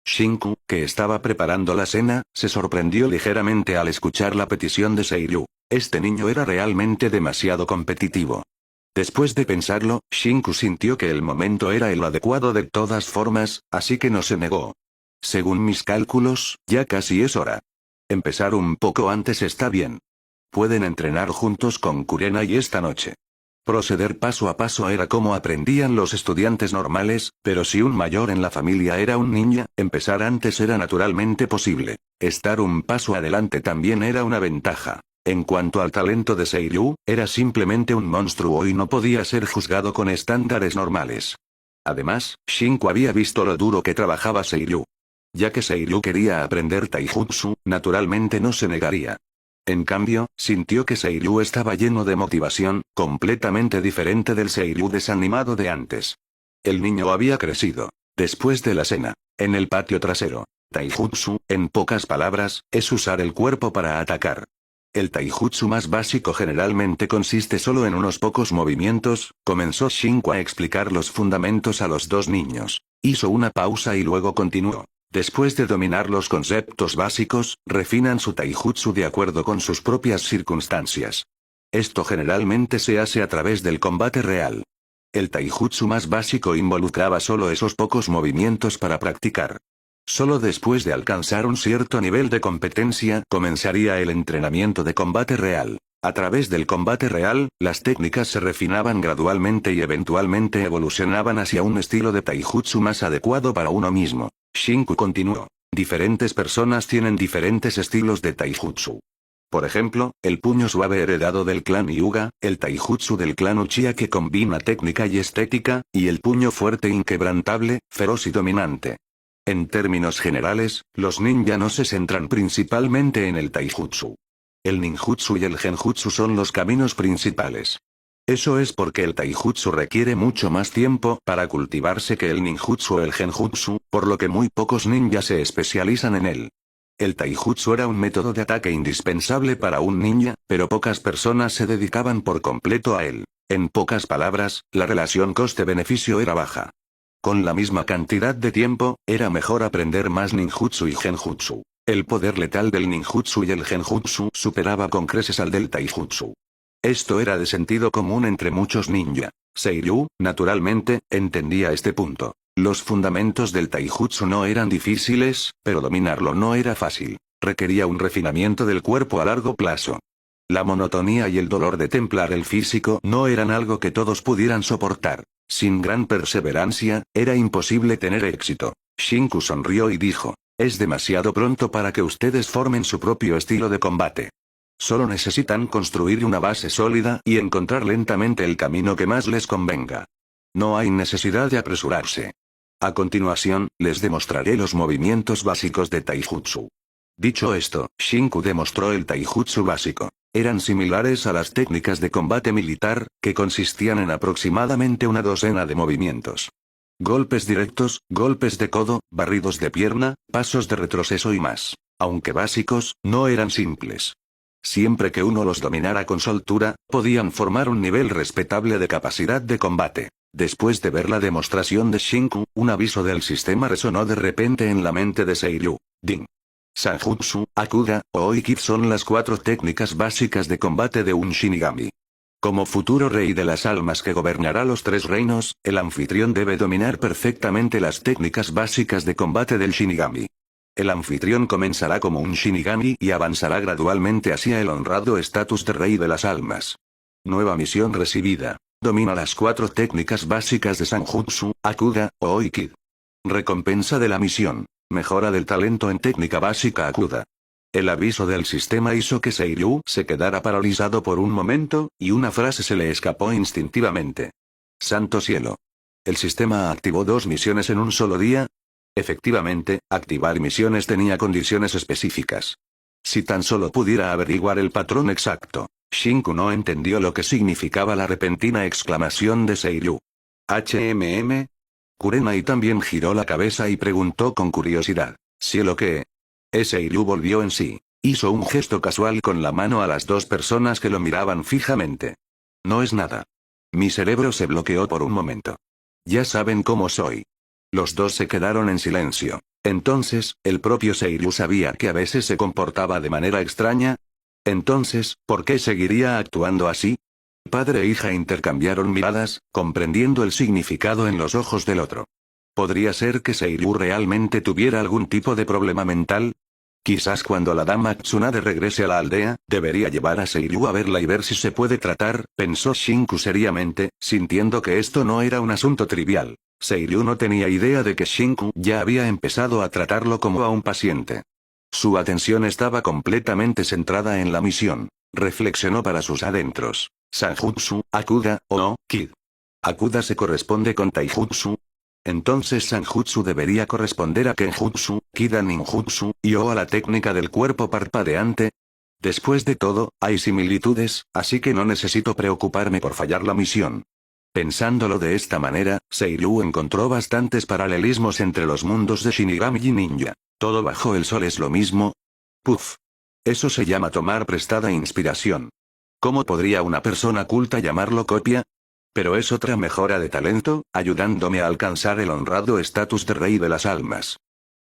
Shinku, que estaba preparando la cena, se sorprendió ligeramente al escuchar la petición de Seiryu. Este niño era realmente demasiado competitivo. Después de pensarlo, Shinku sintió que el momento era el adecuado de todas formas, así que no se negó. Según mis cálculos, ya casi es hora. Empezar un poco antes está bien. Pueden entrenar juntos con Kurenai esta noche. Proceder paso a paso era como aprendían los estudiantes normales, pero si un mayor en la familia era un ninja, empezar antes era naturalmente posible. Estar un paso adelante también era una ventaja. En cuanto al talento de Seiryu, era simplemente un monstruo y no podía ser juzgado con estándares normales. Además, Shinku había visto lo duro que trabajaba Seiryu. Ya que Seiryu quería aprender taijutsu, naturalmente no se negaría. En cambio, sintió que Seiryu estaba lleno de motivación, completamente diferente del Seiryu desanimado de antes. El niño había crecido. Después de la cena, en el patio trasero. Taijutsu, en pocas palabras, es usar el cuerpo para atacar. El taijutsu más básico generalmente consiste solo en unos pocos movimientos, comenzó Shinku a explicar los fundamentos a los dos niños. Hizo una pausa y luego continuó. Después de dominar los conceptos básicos, refinan su taijutsu de acuerdo con sus propias circunstancias. Esto generalmente se hace a través del combate real. El taijutsu más básico involucraba solo esos pocos movimientos para practicar. Solo después de alcanzar un cierto nivel de competencia comenzaría el entrenamiento de combate real. A través del combate real, las técnicas se refinaban gradualmente y eventualmente evolucionaban hacia un estilo de taijutsu más adecuado para uno mismo. Shinku continuó. Diferentes personas tienen diferentes estilos de taijutsu. Por ejemplo, el puño suave heredado del clan Hyuga, el taijutsu del clan Uchiha que combina técnica y estética, y el puño fuerte inquebrantable, feroz y dominante. En términos generales, los ninja no se centran principalmente en el taijutsu. El ninjutsu y el genjutsu son los caminos principales. Eso es porque el taijutsu requiere mucho más tiempo para cultivarse que el ninjutsu o el genjutsu, por lo que muy pocos ninjas se especializan en él. El taijutsu era un método de ataque indispensable para un ninja, pero pocas personas se dedicaban por completo a él. En pocas palabras, la relación coste-beneficio era baja. Con la misma cantidad de tiempo, era mejor aprender más ninjutsu y genjutsu. El poder letal del ninjutsu y el genjutsu superaba con creces al del taijutsu. Esto era de sentido común entre muchos ninja. Seiryu, naturalmente, entendía este punto. Los fundamentos del taijutsu no eran difíciles, pero dominarlo no era fácil. Requería un refinamiento del cuerpo a largo plazo. La monotonía y el dolor de templar el físico no eran algo que todos pudieran soportar. Sin gran perseverancia, era imposible tener éxito. Shinku sonrió y dijo, es demasiado pronto para que ustedes formen su propio estilo de combate. Solo necesitan construir una base sólida y encontrar lentamente el camino que más les convenga. No hay necesidad de apresurarse. A continuación, les demostraré los movimientos básicos de taijutsu. Dicho esto, Shinku demostró el taijutsu básico. Eran similares a las técnicas de combate militar, que consistían en aproximadamente una docena de movimientos. Golpes directos, golpes de codo, barridos de pierna, pasos de retroceso y más. Aunque básicos, no eran simples. Siempre que uno los dominara con soltura, podían formar un nivel respetable de capacidad de combate. Después de ver la demostración de Shinku, un aviso del sistema resonó de repente en la mente de Seiryu. Ding. Sanjutsu, Akuda, o Oiki son las 4 técnicas básicas de combate de un Shinigami. Como futuro rey de las almas que gobernará los 3 reinos, el anfitrión debe dominar perfectamente las técnicas básicas de combate del Shinigami. El anfitrión comenzará como un Shinigami y avanzará gradualmente hacia el honrado estatus de rey de las almas. Nueva misión recibida. Domina las 4 técnicas básicas de Sanjutsu, Akuda, o Oiki. Recompensa de la misión. Mejora del talento en técnica básica Akuda. El aviso del sistema hizo que Seiryu se quedara paralizado por un momento, y una frase se le escapó instintivamente. ¡Santo cielo! ¿El sistema activó 2 misiones en un solo día? Efectivamente, activar misiones tenía condiciones específicas. Si tan solo pudiera averiguar el patrón exacto. Shinku no entendió lo que significaba la repentina exclamación de Seiryu. ¿HMM? Kurenai también giró la cabeza y preguntó con curiosidad. ¿Cielo qué? Seiryu volvió en sí. Hizo un gesto casual con la mano a las 2 personas que lo miraban fijamente. No es nada. Mi cerebro se bloqueó por un momento. Ya saben cómo soy. Los 2 se quedaron en silencio. Entonces, el propio Seiryu sabía que a veces se comportaba de manera extraña. Entonces, ¿por qué seguiría actuando así? Padre e hija intercambiaron miradas, comprendiendo el significado en los ojos del otro. ¿Podría ser que Seiryu realmente tuviera algún tipo de problema mental? Quizás cuando la dama Tsunade regrese a la aldea, debería llevar a Seiryu a verla y ver si se puede tratar, pensó Shinku seriamente, sintiendo que esto no era un asunto trivial. Seiryu no tenía idea de que Shinku ya había empezado a tratarlo como a un paciente. Su atención estaba completamente centrada en la misión. Reflexionó para sus adentros. Sanjutsu, Akuda, o Kid. Akuda se corresponde con Taijutsu. Entonces Sanjutsu debería corresponder a Kenjutsu, Kid a Ninjutsu, y O a la técnica del cuerpo parpadeante. Después de todo, hay similitudes, así que no necesito preocuparme por fallar la misión. Pensándolo de esta manera, Seiryu encontró bastantes paralelismos entre los mundos de Shinigami y Ninja. ¿Todo bajo el sol es lo mismo? Puff. Eso se llama tomar prestada inspiración. ¿Cómo podría una persona culta llamarlo copia? Pero es otra mejora de talento, ayudándome a alcanzar el honrado estatus de rey de las almas.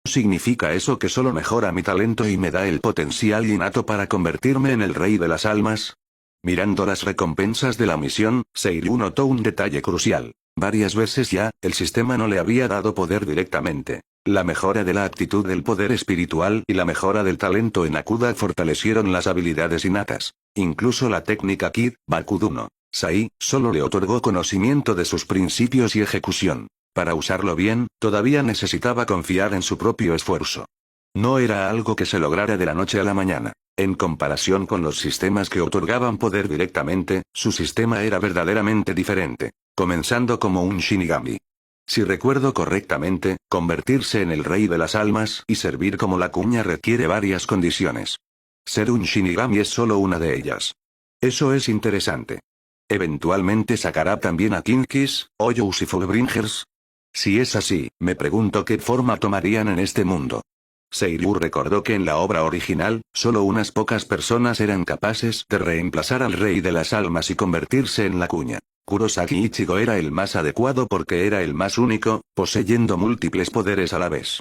¿Significa eso que solo mejora mi talento y me da el potencial innato para convertirme en el rey de las almas? Mirando las recompensas de la misión, Seiryu notó un detalle crucial. Varias veces ya, el sistema no le había dado poder directamente. La mejora de la actitud del poder espiritual y la mejora del talento en Akuda fortalecieron las habilidades innatas. Incluso la técnica Kid, Bakuduno Sai, solo le otorgó conocimiento de sus principios y ejecución. Para usarlo bien, todavía necesitaba confiar en su propio esfuerzo. No era algo que se lograra de la noche a la mañana. En comparación con los sistemas que otorgaban poder directamente, su sistema era verdaderamente diferente. Comenzando como un Shinigami. Si recuerdo correctamente, convertirse en el rey de las almas y servir como la cuña requiere varias condiciones. Ser un Shinigami es solo una de ellas. Eso es interesante. ¿Eventualmente sacará también a Kinkis, o Useful Bringers? Si es así, me pregunto qué forma tomarían en este mundo. Seiryu recordó que en la obra original, solo unas pocas personas eran capaces de reemplazar al rey de las almas y convertirse en la cuña. Kurosaki Ichigo era el más adecuado porque era el más único, poseyendo múltiples poderes a la vez.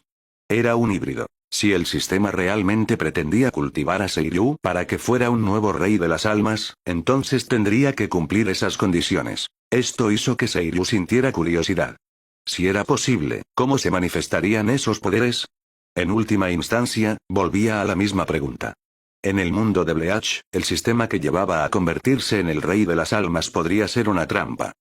Era un híbrido. Si el sistema realmente pretendía cultivar a Seiryu para que fuera un nuevo rey de las almas, entonces tendría que cumplir esas condiciones. Esto hizo que Seiryu sintiera curiosidad. Si era posible, ¿cómo se manifestarían esos poderes? En última instancia, volvía a la misma pregunta. En el mundo de Bleach, el sistema que llevaba a convertirse en el rey de las almas podría ser una trampa.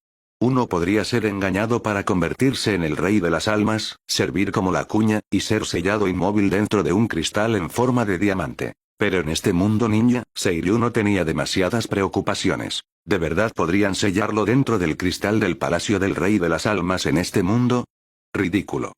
Uno podría ser engañado para convertirse en el rey de las almas, servir como la cuña, y ser sellado inmóvil dentro de un cristal en forma de diamante. Pero en este mundo ninja, Seiryu no tenía demasiadas preocupaciones. ¿De verdad podrían sellarlo dentro del cristal del palacio del rey de las almas en este mundo? Ridículo.